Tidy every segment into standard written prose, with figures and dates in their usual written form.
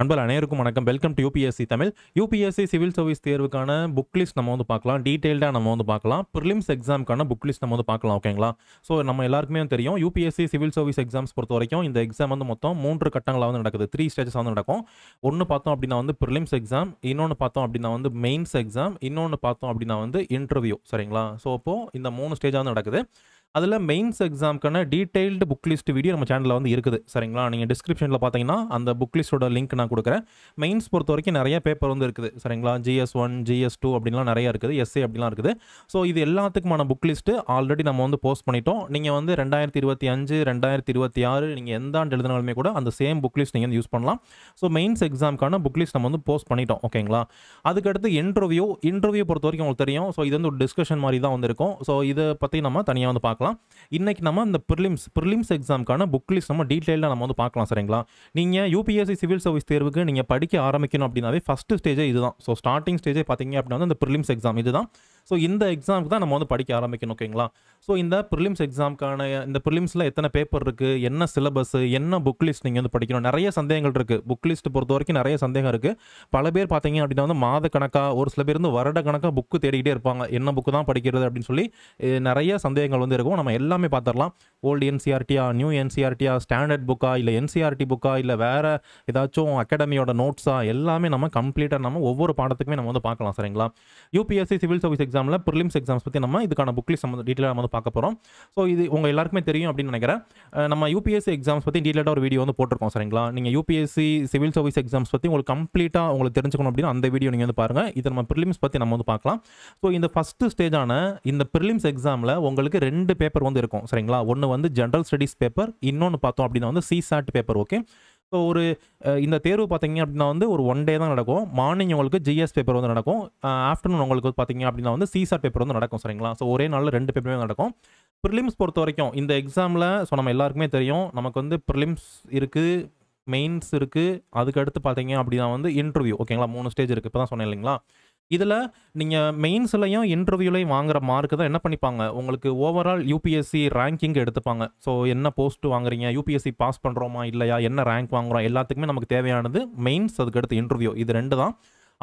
நண்பர்கள் அனைவருக்கும் வணக்கம். Welcome to UPSC Tamil. UPSC civil service தேர்வுக்கான புக் லிஸ்ட் நம்ம வந்து பார்க்கலாம். டீட்டெயில்டாக நம்ம வந்து பார்க்கலாம். ப்ரிலிம்ஸ் எக்ஸாமுக்கான புக் லிஸ்ட் நம்ம வந்து பார்க்கலாம். ஓகேங்களா? ஸோ நம்ம எல்லாருக்குமே தெரியும், யூபிஎஸ்சி சிவில் சர்வீஸ் எக்ஸாம்ஸ் பொறுத்த வரைக்கும் இந்த எக்ஸாம் வந்து மொத்தம் 3 கட்டங்களாக வந்து நடக்குது. 3 ஸ்டேஜஸ் வந்து நடக்கும். ஒன்று பார்த்தோம் அப்படின்னா வந்து ப்ரிலிம்ஸ் எக்ஸாம், இன்னொன்று பார்த்தோம் அப்படின்னா வந்து மெயின்ஸ் எக்ஸாம், இன்னொன்று பார்த்தோம் அப்படின்னா வந்து இன்டர்வியூ. சரிங்களா? ஸோ அப்போது இந்த 3 ஸ்டேஜாக வந்து நடக்குது. அதில் மெயின்ஸ் எக்ஸாமுக்கான டீட்டெயில்டு புக் லிஸ்ட் வீடியோ நம்ம சேனலில் வந்து இருக்குது. சரிங்களா? நீங்கள் டிஸ்கிரிப்ஷனில் பார்த்தீங்கன்னா அந்த புக் லிஸ்ட்டோட லிங்க் நான் கொடுக்குறேன். மெயின்ஸ் பொறுத்த வரைக்கும் நிறைய பேப்பர் வந்து இருக்குது. சரிங்களா? GS1, GS2 அப்படின்லாம் நிறைய இருக்குது. எஸ்ஏ அப்படிலாம் இருக்குது. ஸோ இது எல்லாத்துக்குமான புக் லிஸ்ட்டு ஆல்ரெடி நம்ம வந்து போஸ்ட் பண்ணிட்டோம். நீங்கள் வந்து 2025, 2026 நீங்கள் எந்த ஆண்டு எழுதினாலுமே கூட அந்த சேம் புக் லிஸ்ட் நீங்கள் வந்து யூஸ் பண்ணலாம். ஸோ மெயின்ஸ் எக்ஸாமுக்கான புக் லிஸ்ட் நம்ம வந்து போஸ்ட் பண்ணிட்டோம். ஓகேங்களா? அதுக்கடுத்து இன்டர்வியூ பொறுத்த வரைக்கும் உங்களுக்கு தெரியும். ஸோ இது வந்து ஒரு டிஸ்கஷன் மாதிரி தான் வந்து இருக்கும். ஸோ இதை பற்றி நம்ம தனியாக வந்து பார்க்கலாம். இன்னைக்கு நம்ம இந்த ப்ரிலிம்ஸ் எக்ஸாமுக்கான புக் லிஸ்ட் நம்ம டீட்டெயிலாக நம்ம வந்து பார்க்கலாம். சரிங்களா? நீங்கள் யூபிஎஸ்சி சிவில் சர்வீஸ் தேர்வுக்கு நீங்கள் படிக்க ஆரம்பிக்கணும் அப்படின்னாவே ஃபஸ்ட்டு ஸ்டேஜே இதுதான். ஸோ ஸ்டார்டிங் ஸ்டேஜே பார்த்தீங்க அப்படின்னா வந்து இந்த ப்ரிலிம்ஸ் எக்ஸாம் இதுதான். ஸோ இந்த எக்ஸாமுக்கு தான் நம்ம வந்து படிக்க ஆரம்பிக்கணும். ஓகேங்களா? ஸோ இந்த ப்ரிலிம்ஸ் எக்ஸாமுக்கான இந்த ப்ரிலிம்ஸில் எத்தனை பேப்பர் இருக்குது, என்ன சிலபஸ், என்ன புக் லிஸ்ட் நீங்கள் வந்து படிக்கணும், நிறைய சந்தேகங்கள் இருக்குது. புக் லிஸ்ட் பொறுத்த வரைக்கும் நிறைய சந்தேகம் இருக்குது. பல பேர் பார்த்தீங்க அப்படின்னா வந்து மாத கணக்காக, ஒரு சில பேர் வந்து வருட கணக்காக புக்கு தேடிக்கிட்டே இருப்பாங்க. என்ன புக்கு தான் படிக்கிறது அப்படின்னு சொல்லி நிறைய சந்தேகங்கள் வந்து இருக்கும். நம்ம எல்லாமே பார்த்துடலாம். ஓல்டு என்சிஆர்டியா, நியூ என்சிஆர்டியா, ஸ்டாண்டர்ட் புக்கா, இல்லை என்சிஆர்டி புக்கா, இல்லை வேறு ஏதாச்சும் அகாடமியோட நோட்ஸா, எல்லாமே நம்ம கம்ப்ளீட்டாக நம்ம ஒவ்வொரு பாடத்துக்குமே நம்ம வந்து பார்க்கலாம். சரிங்களா? யூபிஎஸ்சி சிவில் சர்வீஸ் எக்ஸாமில் ப்ரிலிம்ஸ் எக்ஸாம்ஸ் பற்றி நம்ம இதுக்கான புக் லிஸ்ட் நம்ம டீட்டெயிலாக நம்ம வந்து பார்க்க போகிறோம். ஸோ இது உங்கள் எல்லாருக்குமே தெரியும் அப்படின்னு நினைக்கிறேன். நம்ம யூபிஎஸ்சி எக்ஸாம்ஸ் பற்றி டீட்டெயிலாக ஒரு வீடியோ வந்து போட்டிருக்கோம். சரிங்களா? நீங்கள் யூபிஎஸ்சி சிவில் சர்வீஸ் எக்ஸாம்ஸ் பற்றி உங்களுக்கு கம்ப்ளீட்டாக உங்களுக்கு தெரிஞ்சுக்கணும் அப்படின்னா அந்த வீடியோ நீங்கள் வந்து பாருங்கள். இது நம்ம ப்ரிலிம்ஸ் பற்றி நம்ம வந்து பார்க்கலாம். ஸோ இந்த ஃபஸ்ட்டு ஸ்டேஜான இந்த ப்ரிலிம்ஸ் எக்ஸாமில் உங்களுக்கு 2 பேப்பர் வந்து இருக்கும். சரிங்களா? ஒன்று வந்து ஜென்ரல் ஸ்டடீஸ் பேப்பர், இன்னொன்று பார்த்தோம் அப்படின்னா வந்து சிசாட் பேப்பர். ஓகே. ஸோ இந்த தேர்வு பார்த்தீங்க அப்படின்னா வந்து ஒரு 1 டே தான் நடக்கும். மார்னிங் உங்களுக்கு ஜிஎஸ் பேப்பர் வந்து நடக்கும். ஆஃப்டர்நூன் உங்களுக்கு பார்த்தீங்க அப்படின்னா வந்து சிசாட் பேப்பர் வந்து நடக்கும். சரிங்களா? ஸோ ஒரே நாளில் 2 பேப்பருமே நடக்கும். ப்ரிலிம்ஸ் பொறுத்த வரைக்கும் இந்த எக்ஸாமில் ஸோ நம்ம எல்லாருக்குமே தெரியும், நமக்கு வந்து ப்ரிலிம்ஸ் இருக்குது, மெயின்ஸ் இருக்குது, அதுக்கடுத்து பார்த்தீங்க அப்படின்னா வந்து இன்டர்வியூ. ஓகேங்களா? 3 ஸ்டேஜ் இருக்குது. இப்போ தான் சொன்னேன் இல்லைங்களா? இதில் நீங்கள் மெயின்ஸ்லையும் இன்டர்வியூலையும் வாங்குற மார்க்கு தான் என்ன பண்ணிப்பாங்க, உங்களுக்கு ஓவரால் யூபிஎஸ்சி ரேங்கிங் எடுத்துப்பாங்க. ஸோ என்ன போஸ்ட் வாங்குறீங்க, யூபிஎஸ்சி பாஸ் பண்ணுறோமா இல்லையா, என்ன ரேங்க் வாங்குறோம், எல்லாத்துக்குமே நமக்கு தேவையானது மெயின்ஸ், அதுக்கடுத்து இன்டர்வியூ. இது 2 தான்.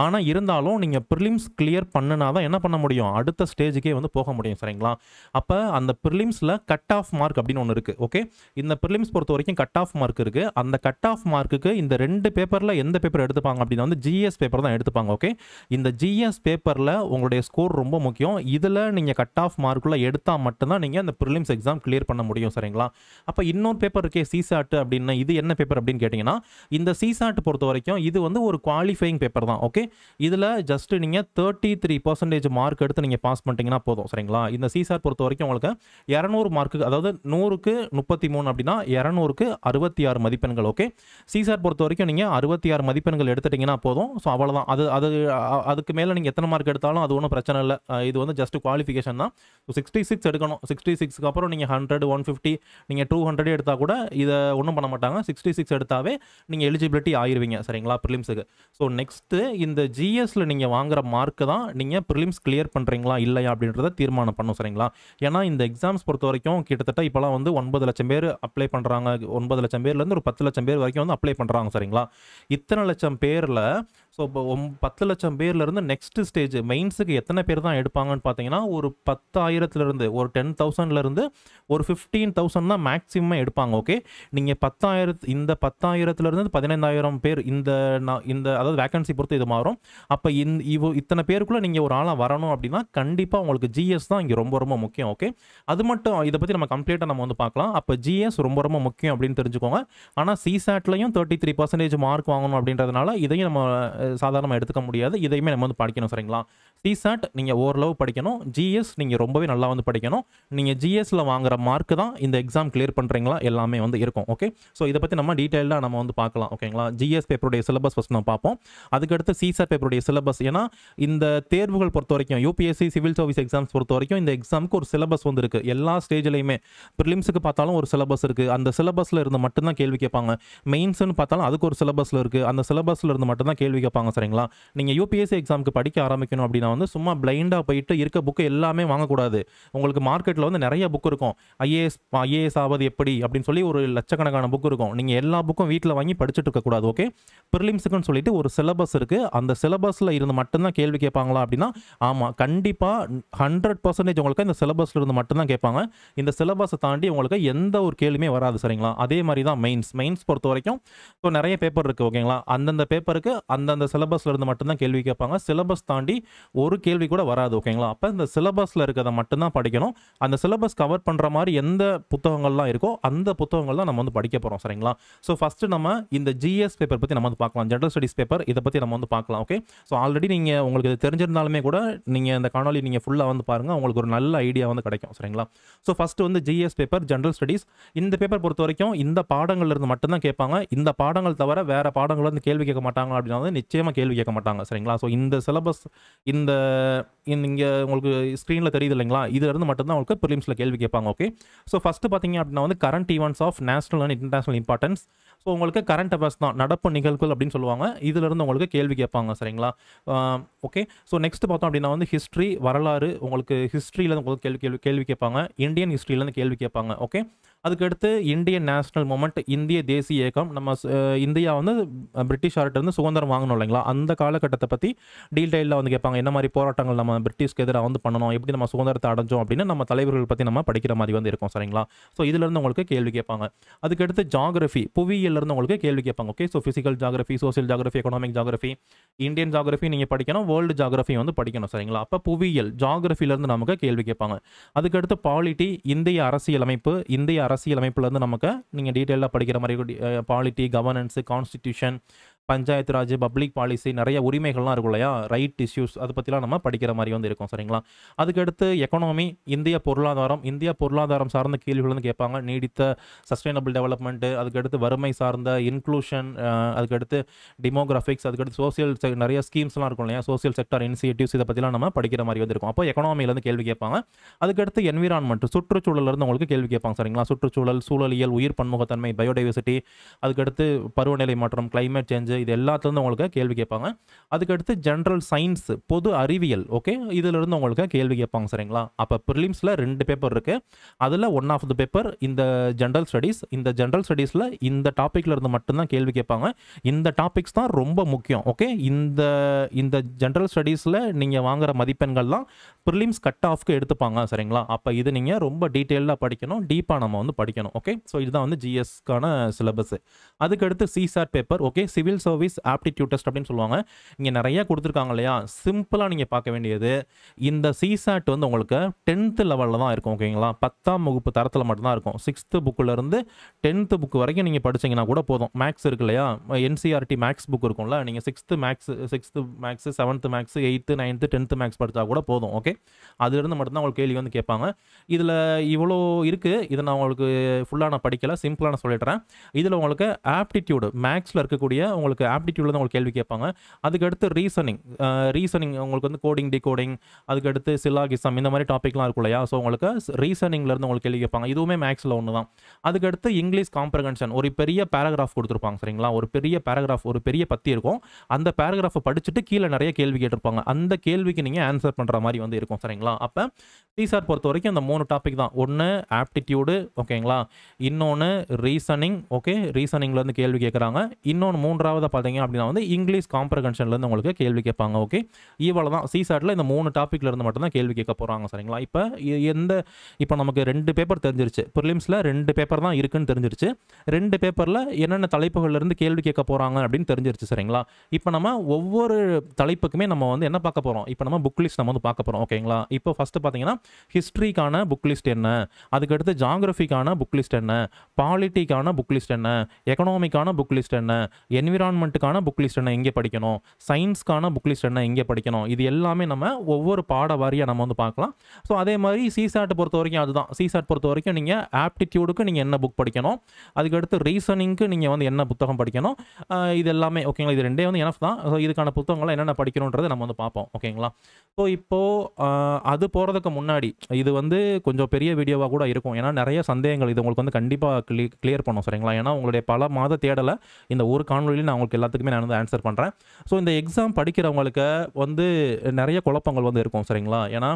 ஆனால் இருந்தாலும் நீங்கள் ப்ரிலிம்ஸ் கிளியர் பண்ணினா தான் என்ன பண்ண முடியும், அடுத்த ஸ்டேஜுக்கே வந்து போக முடியும். சரிங்களா? அப்போ அந்த ப்ரிலிம்ஸில் கட் ஆஃப் மார்க் அப்படின்னு ஒன்று இருக்குது. ஓகே. இந்த ப்ரிலிம்ஸ் பொறுத்த வரைக்கும் கட் ஆஃப் மார்க் இருக்குது. அந்த கட் ஆஃப் மார்க்குக்கு இந்த 2 பேப்பரில் எந்த பேப்பர் எடுத்துப்பாங்க அப்படின்னா வந்து ஜிஎஸ் பேப்பர் தான் எடுத்துப்பாங்க. ஓகே. இந்த ஜிஎஸ் பேப்பரில் உங்களுடைய ஸ்கோர் ரொம்ப முக்கியம். இதில் நீங்கள் கட் ஆஃப் மார்க்குள்ளே எடுத்தால் மட்டும்தான் நீங்கள் அந்த ப்ரிலிம்ஸ் எக்ஸாம் கிளியர் பண்ண முடியும். சரிங்களா? அப்போ இன்னொரு பேப்பர் இருக்கே சிசாட் அப்படின்னா, இது என்ன பேப்பர் அப்படின்னு கேட்டிங்கன்னா, இந்த சிசாட் பொறுத்த வரைக்கும் இது வந்து ஒரு குவாலிஃபையிங் பேப்பர் தான். ஓகே. இதில் ஜஸ்ட் நீங்கள் 33% மார்க் எடுத்து நீங்கள் பாஸ் பண்ணிட்டீங்கன்னா போதும். சரிங்களா? இந்த சிசாட் பொறுத்த வரைக்கும் உங்களுக்கு 200 மார்க்கு, அதாவது 100க்கு 33 அப்படின்னா 200க்கு 66 மதிப்பெண்கள். ஓகே. சிசாட் பொறுத்த வரைக்கும் நீங்கள் 66 மதிப்பெண்கள் எடுத்துட்டிங்கன்னா போதும். ஸோ அவ்வளோதான். அதுக்கு மேலே நீங்கள் எத்தனை மார்க் எடுத்தாலும் அது ஒன்றும் பிரச்சனை இல்லை. இது வந்து ஜஸ்ட் குவாலிஃபிகேஷன் தான். 66 எடுக்கணும். 66க்கு அப்புறம் நீங்கள் 100, 150, நீங்கள் 200 எடுத்தால் கூட இதை ஒன்றும் பண்ண மாட்டாங்க. 66 எடுத்தாவே நீங்கள் எலிஜிபிலிட்டி ஆயிருவீங்க. சரிங்களா? ப்ரிலிம்ஸுக்கு. ஸோ நெக்ஸ்ட்டு இந்த ஜிஎஸ்ல நீங்கள் வாங்குற மார்க்கு தான் நீங்கள் ப்ரிலிம்ஸ் கிளியர் பண்ணுறீங்களா இல்லையா அப்படின்றத தீர்மானம் பண்ணும். சரிங்களா? ஏன்னா இந்த எக்ஸாம்ஸ் பொறுத்த வரைக்கும் கிட்டத்தட்ட இப்போலாம் வந்து 9 லட்சம் பேர் அப்ளை பண்ணுறாங்க. 9 லட்சம் பேர்லேருந்து ஒரு 10 லட்சம் பேர் வரைக்கும் வந்து அப்ளை பண்ணுறாங்க. சரிங்களா? இத்தனை லட்சம் பேரில் ஸோ இப்போ 10 லட்சம் பேர்லேருந்து நெக்ஸ்ட் ஸ்டேஜ் மெயின்ஸுக்கு எத்தனை பேர் தான் எடுப்பாங்கன்னு பார்த்தீங்கன்னா, ஒரு 10,000லேருந்து ஒரு 10,000லேருந்து ஒரு 15,000 தான் மேக்ஸிமம் எடுப்பாங்க. ஓகே. நீங்கள் 10,000 இந்த 10,000லேருந்து 15,000 பேர் இந்த அதாவது வேகன்சி பொறுத்து இது மாறும். அப்போ இத்தனை பேருக்குள்ளே நீங்கள் ஒரு ஆளாக வரணும் அப்படின்னா கண்டிப்பாக உங்களுக்கு ஜிஎஸ் தான் இங்கே ரொம்ப ரொம்ப முக்கியம். ஓகே. அது மட்டும் இதை பற்றி நம்ம கம்ப்ளீட்டாக நம்ம வந்து பார்க்கலாம். அப்போ ஜிஎஸ் ரொம்ப ரொம்ப முக்கியம் அப்படின்னு தெரிஞ்சுக்கோங்க. ஆனால் சிசாட்லையும் 33% மார்க் வாங்கணும் அப்படின்றதுனால இதையும் நம்ம சாதாரணமாக எடுத்துக்க முடியாது. இதையுமே நம்ம வந்து படிக்கணும். சரிங்களா? சிசாட் நீங்கள் ஓரளவு படிக்கணும். ஜிஎஸ் நீங்கள் ரொம்பவே நல்லா வந்து படிக்கணும். நீங்கள் ஜிஎஸ்ல வாங்குற மார்க்கு தான் இந்த எக்ஸாம் கிளியர் பண்ணுறீங்களா எல்லாமே வந்து இருக்கும். ஓகே. ஸோ இதை பற்றி நம்ம டீட்டெயிலாக நம்ம வந்து பார்க்கலாம். ஓகேங்களா? ஜிஎஸ் பேப்பருடைய சிலபஸ் ஃபஸ்ட் நம்ம பார்ப்போம். அதுக்கடுத்து சிசாட் பேப்பருடைய சிலபஸ். ஏன்னா இந்த தேர்வுகள் பொறுத்த வரைக்கும் யூபிஎஸ்சி சிவில் சர்வீஸ் எக்ஸாம்ஸ் பொறுத்த வரைக்கும் இந்த எக்ஸாமுக்கு ஒரு சிலபஸ் வந்து இருக்குது. எல்லா ஸ்டேஜ்லையுமே ப்ரிலிம்ஸுக்கு பார்த்தாலும் ஒரு சிலபஸ் இருக்குது. அந்த சிலபஸில் இருந்து மட்டும்தான் கேள்வி கேட்பாங்க. மெயின்ஸ்னு பார்த்தாலும் அதுக்கு ஒரு சிலபஸில் இருக்குது. அந்த சிலபஸில் இருந்து மட்டும்தான் கேள்வி கேட்பாங்க. சரிங்களா? நீங்கள் யூபிஎஸ்சி எக்ஸாமுக்கு படிக்க ஆரம்பிக்கணும் அப்படின்னா வந்து சும்மா பிளைண்டாக போயிட்டு இருக்க புக்கு எல்லாமே வாங்கக்கூடாது. உங்களுக்கு மார்க்கெட்டில் வந்து நிறைய புக் இருக்கும். ஐஏஎஸ் ஆவது எப்படி அப்படின்னு சொல்லி ஒரு லட்சக்கணக்கான புக் இருக்கும். நீங்கள் எல்லா புக்கும் வீட்டில் வாங்கி படிச்சுட்டு இருக்கக்கூடாது. ஓகே, ப்ரிலிம்ஸுக்குன்னு சொல்லிட்டு ஒரு சிலபஸ் இருக்குது. அந்த சிலபஸில் இருந்து மட்டும்தான் கேள்வி கேட்பாங்களா அப்படின்னா ஆமாம், கண்டிப்பாக 100% உங்களுக்கு இந்த சிலபஸில் இருந்து மட்டும்தான் கேட்பாங்க. இந்த சிலபஸை தாண்டி உங்களுக்கு எந்த ஒரு கேள்வியுமே வராது. சரிங்களா? அதே மாதிரி தான் மெயின்ஸ் பொறுத்த வரைக்கும் ஸோ நிறைய பேப்பர் இருக்குது. ஓகேங்களா? அந்தந்த பேப்பருக்கு அந்தந்த சிலபஸில் இருந்து மட்டும்தான் கேள்வி கேட்பாங்க. சிலபஸ் தாண்டி ஒரு கேள்வி கூட வராது. ஓகேங்களா? அப்போ இந்த சிலபஸில் இருக்கிறத மட்டும்தான் படிக்கணும். அந்த சிலபஸ் கவர் பண்ணுற மாதிரி எந்த புத்தகங்கள்லாம் இருக்கோ அந்த புத்தகங்கள் தான் நம்ம வந்து படிக்க போகிறோம். சரிங்களா? ஸோ ஃபஸ்ட்டு நம்ம இந்த ஜிஎஸ் பேப்பர் பற்றி நம்ம வந்து பார்க்கலாம். ஜெனரல் ஸ்டடீஸ் பேப்பர், இதை பற்றி நம்ம வந்து பார்க்கலாம். ஓகே, ஸோ ஆல்ரெடி நீங்கள் உங்களுக்கு இது தெரிஞ்சிருந்தாலுமே கூட நீங்கள் இந்த காணொலி நீங்கள் ஃபுல்லாக வந்து பாருங்கள், உங்களுக்கு ஒரு நல்ல ஐடியா வந்து கிடைக்கும். சரிங்களா? ஸோ ஃபஸ்ட்டு வந்து ஜிஎஸ் பேப்பர், ஜெனரல் ஸ்டடீஸ். இந்த பேப்பர் பொறுத்த வரைக்கும் இந்த பாடங்கள்லேருந்து மட்டும்தான் கேட்பாங்க. இந்த பாடங்கள் தவிர வேறு பாடங்கள் வந்து கேள்வி கேட்க மாட்டாங்க அப்படின்னா வந்து நிச்சயமாக கேள்வி கேட்க மாட்டாங்க. சரிங்களா? ஸோ இந்த சிலபஸ் இங்கே உங்களுக்கு ஸ்க்ரீனில் தெரியுது இல்லைங்களா, இதிலிருந்து மட்டும்தான் உங்களுக்கு ப்ரிலிம்ஸில் கேள்வி கேட்பாங்க. ஓகே, ஸோ ஃபஸ்ட்டு பார்த்தீங்க அப்படின்னா வந்து current events of national and international importance. So உங்களுக்கு கரண்ட் அஃபேர்ஸ் தான், நடப்பு நிகழ்வுகள் அப்படின்னு சொல்லுவாங்க. இதிலிருந்து உங்களுக்கு கேள்வி கேட்பாங்க. சரிங்களா? ஓகே, ஸோ நெக்ஸ்ட் பார்த்தோம் அப்படின்னா வந்து ஹிஸ்ட்ரி, வரலாறு. உங்களுக்கு ஹிஸ்ட்ரியிலேருந்து உங்களுக்கு கேள்வி கேட்பாங்க. இந்தியன் ஹிஸ்ட்ரியிலேருந்து கேள்வி கேட்பாங்க. ஓகே, அதுக்கடுத்து இந்தியன் நேஷனல் மூமெண்ட், இந்திய தேசிய இயக்கம். நம்ம இந்தியா வந்து பிரிட்டிஷார்ட்டிருந்து சுதந்திரம் வாங்கணும் இல்லைங்களா, அந்த காலகட்டத்தை பற்றி டீட்டெயிலில் வந்து கேட்பாங்க. என்ன மாதிரி போராட்டங்கள் நம்ம பிரிட்டிஷ்க்கு எதிராக வந்து பண்ணணும், எப்படி நம்ம சுதந்திரத்தை அடைஞ்சோம் அப்படின்னு நம்ம தலைவர்கள் பற்றி நம்ம படிக்கிற மாதிரி வந்து இருக்கும். சரிங்களா? ஸோ இதிலிருந்து உங்களுக்கு கேள்வி கேட்பாங்க. அதுக்கடுத்து ஜாகிரஃபி, புவியியலிருந்து உங்களுக்கு கேள்வி கேட்பாங்க. Okay, so physical geography, social geography, economic geography, Indian geography நீங்கள் படிக்கணும், வேர்ல்டு ஜாகிரஃபி வந்து படிக்கணும். சரிங்களா? அப்போ புவியியல் ஜாகிரஃபிலேருந்து நமக்கு கேள்வி கேட்பாங்க. அதுக்கடுத்து பாலிட்டி, இந்திய அரசியலமைப்பு. இந்திய அரசியலமைப்புலேருந்து நமக்கு நீங்கள் டீட்டெயிலாக படிக்கிற மாதிரி polity, governance, constitution, panchayat Raj, public policy, நிறைய உரிமைகள்லாம் இருக்கும் இல்லையா, ரைட் இஷ்யூஸ், அதை பற்றிலாம் நம்ம படிக்கிற மாதிரி வந்து இருக்கும். சரிங்களா? அதுக்கடுத்து எக்கனாமி, இந்திய பொருளாதாரம். இந்திய பொருளாதாரம் சார்ந்த கேள்விகள் வந்து கேட்பாங்க. நீடித்த சஸ்டைனபிள் டெவலப்மெண்ட்டு, அதுக்கடுத்து வறுமை சார்ந்த இன்க்ளூஷன், அதுக்கடுத்து டிமோகிராஃபிக்ஸ், அதுக்கடுத்து சோசியல் நிறைய ஸ்கீம்ஸ்லாம் இருக்கும் இல்லையா, சோசியல் செக்டர் இனிஷியேட்டிவ்ஸ், இதை பற்றிலாம் நம்ம படிக்கிற மாதிரி வந்து இருக்கும். அப்போ எக்கனாமிலேருந்து கேள்வி கேட்பாங்க. அதுக்கடுத்து என்விரான்மெண்ட், சுற்றுச்சூழலேருந்து உங்களுக்கு கேள்வி கேட்பாங்க. சரிங்களா? சுற்றுச்சூழல், சூழலியல், உயிர் பன்முகத்தன்மை, பயோடைவர்சிட்டி, அதுக்கடுத்து பருவநிலை மாற்றம், கிளைமேட் சேஞ்ச், இது எல்லாத்துலேருந்து உங்களுக்கு கேள்வி கேட்பாங்க. அதுக்கடுத்து ஜென்ரல் சயின்ஸ், பொது அறிவியல். ஓகே, இதிலிருந்து உங்களுக்கு கேள்வி கேட்பாங்க. சரிங்களா? அப்போ ப்ரிலிம்ஸில் 2 பேப்பர் இருக்குது. அதில் ஒன் ஆஃப் த பேப்பர் இந்த ஜென்ரல் ஸ்டடீஸ். இந்த ஜென்ரல் ஸ்டடீஸில் இந்த டாப்பிக்கில் இருந்து மட்டும்தான் கேள்வி கேட்பாங்க. இந்த டாபிக்ஸ் தான் ரொம்ப முக்கியம். ஓகே, இந்த ஜென்ரல் ஸ்டடீஸில் நீங்கள் வாங்குகிற மதிப்பெண்கள் தான் ப்ரிலிம்ஸ் கட் ஆஃப்க்கு எடுத்துப்பாங்க. சரிங்களா? அப்போ இது நீங்கள் ரொம்ப டீட்டெயிலாக படிக்கணும், டீப்பாக நம்ம வந்து படிக்கணும். ஓகே, ஸோ இதுதான் வந்து ஜிஎஸ்க்கான சிலபஸ். அதுக்கடுத்து CSAT paper. Okay, civil service aptitude test அப்படின்னு சொல்லுவாங்க. இங்கே நிறைய கொடுத்துருக்காங்க இல்லையா, சிம்பிளாக நீங்கள் பார்க்க வேண்டியது இந்த சிசாட் வந்து உங்களுக்கு 10th லெவலில் தான் இருக்கும். ஓகேங்களா? 10ஆம் வகுப்பு தரத்தில் மட்டும்தான் இருக்கும். 6th புக்கிலேருந்து 10th புக் வரைக்கும் நீங்கள் படிச்சிங்கன்னா கூட போதும். மேக்ஸ் இருக்கு இல்லையா, என்சிஆர்டி மேக்ஸ் புக் இருக்கும்ல, நீங்கள் 6th maths, 7th maths, 8th 9th 10th maths படித்தா கூட போதும். ஓகே, அதுலேருந்து மட்டும்தான் உங்களுக்கு கேள்வி வந்து கேட்பாங்க. இதில் இவ்வளோ இருக்குது. இதை நான் உங்களுக்கு ஃபுல்லாக நான் படிக்கலை, சிம்பிளாக நான் சொல்லிடுறேன். இதில் உங்களுக்கு ஆப்டிடியூடு, மேக்ஸில் இருக்கக்கூடிய உங்களுக்கு ஆப்டிடியூடில் தான் உங்களுக்கு கேள்வி கேட்பாங்க. அதுக்கடுத்து ரீசனிங் உங்களுக்கு வந்து கோடிங், டிகோடிங், அதுக்கடுத்து சிலாகிசம், இந்த மாதிரி டாப்பிக்லாம் இருக்கும் இல்லையா, ஸோ உங்களுக்கு ரீசனிங்லேருந்து உங்களுக்கு கேள்வி கேட்பாங்க. இதுவுமே மேக்ஸில் ஒன்று தான். அதுக்கடுத்து இங்கிலீஷ் காம்ப்ரஹென்ஷன், ஒரு பெரிய பேராகிராஃப் கொடுத்துருப்பாங்க. சரிங்களா? ஒரு பெரிய பேராகிராஃப், ஒரு பெரிய பத்தி இருக்கும். அந்த பேராகிராஃபை படிச்சுட்டு கீழே நிறைய கேள்வி கேட்டிருப்பாங்க. அந்த கேள்விக்கு நீங்கள் ஆன்சர் பண்ணுற மாதிரி வந்து இருக்கும். சரிங்களா? அப்போ சிசாட் பொறுத்த வரைக்கும் இந்த 3 டாபிக் தான். ஒன்று ஆப்டிடியூடு, ஓகேங்களா, இன்னொன்று ரீசனிங். ஓகே, ரீசனிங்லேருந்து கேள்வி கேட்குறாங்க. இன்னொன்று மூன்றாவது பார்த்தீங்க அப்படின்னா வந்து இங்கிலீஷ் காம்ப்ரஹென்ஷன்லேருந்து உங்களுக்கு கேள்வி கேட்பாங்க. ஓகே, இவ்வளோ தான். சிசாட்டில் இந்த 3 டாப்பிக்லேருந்து மட்டும்தான் கேள்வி கேட்க போகிறாங்க. சரிங்களா? இப்போ நமக்கு 2 பேப்பர் தெரிஞ்சிருச்சு. ப்ரிலிம்ஸில் 2 பேப்பர் தான் இருக்குன்னு தெரிஞ்சிருச்சு. 2 பேப்பரில் என்னென்ன தலைப்புகள்லேருந்து கேள்வி கேட்க போகிறாங்க அப்படின்னு தெரிஞ்சிருச்சு. சரிங்களா? இப்போ நம்ம ஒவ்வொரு தலைப்புக்குமே நம்ம வந்து என்ன பார்க்க போகிறோம், இப்போ நம்ம புக் லிஸ்ட் நம்ம வந்து பார்க்க போகிறோம். ஓகேங்களா? இப்போ ஃபஸ்ட்டு பார்த்தீங்கன்னா ஹிஸ்ட்ரிக்கான புக் லிஸ்ட் என்ன, அதுக்கடுத்து ஜாகிரஃபிக்கான புக் லிஸ்ட் என்ன, பாலிட்டிக்கான புக் லிஸ்ட் என்ன, எக்கனாமிக்கான புக் லிஸ்ட் என்ன, என்விரான்மெண்ட் என்விரான்மெண்ட்டுக்கான புக் லிஸ்ட் என்ன எங்கே படிக்கணும், சயின்ஸ்க்கான புக் லிஸ்ட் என்ன எங்கே படிக்கணும், இது எல்லாமே நம்ம ஒவ்வொரு பாட வாரியாக நம்ம வந்து பார்க்கலாம். ஸோ அதே மாதிரி சிசாட் பொறுத்த வரைக்கும் அதுதான். சிசாட் பொறுத்த வரைக்கும் நீங்கள் ஆப்டிடியூடுக்கு நீங்கள் என்ன புக் படிக்கணும், அதுக்கடுத்து ரீசனிங்க்கு நீங்கள் வந்து என்ன புத்தகம் படிக்கணும், இது எல்லாமே ஓகேங்களா. இது ரெண்டே வந்து எனஃப் தான். ஸோ இதுக்கான புத்தகங்களை என்னென்ன படிக்கணுன்றதை நம்ம வந்து பார்ப்போம் ஓகேங்களா. ஸோ இப்போது அது போகிறதுக்கு முன்னாடி இது வந்து கொஞ்சம் பெரிய வீடியோவாக கூட இருக்கும். ஏன்னா நிறைய சந்தேகங்கள் இது உங்களுக்கு வந்து கண்டிப்பாக கிளியர் பண்ணும் சரிங்களா. ஏன்னா உங்களுடைய பல மாத தேடலை இந்த ஒரு காணொலியில் நான் உங்களுக்கு எல்லாத்துக்குமே நான் வந்து ஆன்சர் பண்ணுறேன். ஸோ இந்த எக்ஸாம் படிக்கிறவங்களுக்கு வந்து நிறைய குழப்பங்கள் வந்து இருக்கும் சரிங்களா. ஏன்னா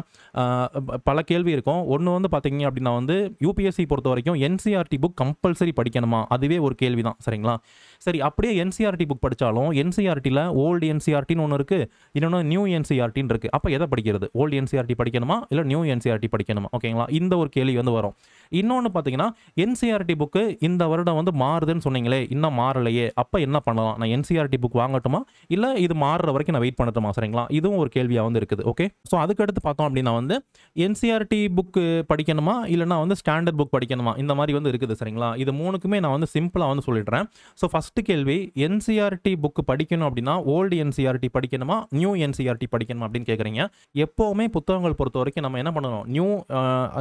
பல கேள்வி இருக்கும். ஒன்று வந்து பார்த்தீங்க அப்படின்னா வந்து யூபிஎஸ்சி பொறுத்த வரைக்கும் என்சிஆர்டி புக் கம்பல்சரி படிக்கணுமா, அதுவே ஒரு கேள்வி தான் சரிங்களா. சரி, அப்படியே என்சிஆர்டி புக் படித்தாலும் என்சிஆர்டியில் ஓல்டு என்சிஆர்டின்னு ஒன்று இருக்குது, இன்னொன்று நியூ என்சிஆர்டின்னு இருக்குது. அப்போ எதை படிக்கிறது, ஓல்டு என்சிஆர்டி படிக்கணுமா இல்லை நியூ என்சிஆர்டி படிக்கணுமா ஓகேங்களா. இந்த ஒரு கேள்வி வந்து வரும். இன்னொன்று பார்த்தீங்கன்னா என்சிஆர்டி புக்கு இந்த வருடம் வந்து மாறுதுன்னு சொன்னீங்களே, இன்னும் மாறலையே, அப்போ என்ன பண்ணலாம், நான் என்சிஆர்டி புக் வாங்கட்டுமா இல்லை இது மாறுற வரைக்கும் நான் வெயிட் பண்ணட்டுமா சரிங்களா. இதுவும் ஒரு கேள்வியாக வந்து இருக்குது. ஓகே, ஸோ அதுக்கடுத்து பார்த்தோம் அப்படின்னா வந்து என்சிஆர்டி புக்கு படிக்கணுமா இல்லைனா வந்து ஸ்டாண்டர்ட் புக் படிக்கணுமா, இந்த மாதிரி வந்து இருக்குது சரிங்களா. இது மூணுக்குமே நான் வந்து சிம்பிளாக வந்து சொல்லிடுறேன். ஸோ ஃபஸ்ட்டு கேள்வி, என்சிஆர்டி புக்கு படிக்கணும் அப்படின்னா ஓல்டு என்சிஆர்டி படிக்கணுமா நியூ என்சிஆர்டி படிக்கணுமா அப்படின்னு கேட்குறீங்க. எப்போவுமே புத்தகங்கள் பொறுத்த வரைக்கும் நம்ம என்ன பண்ணணும்,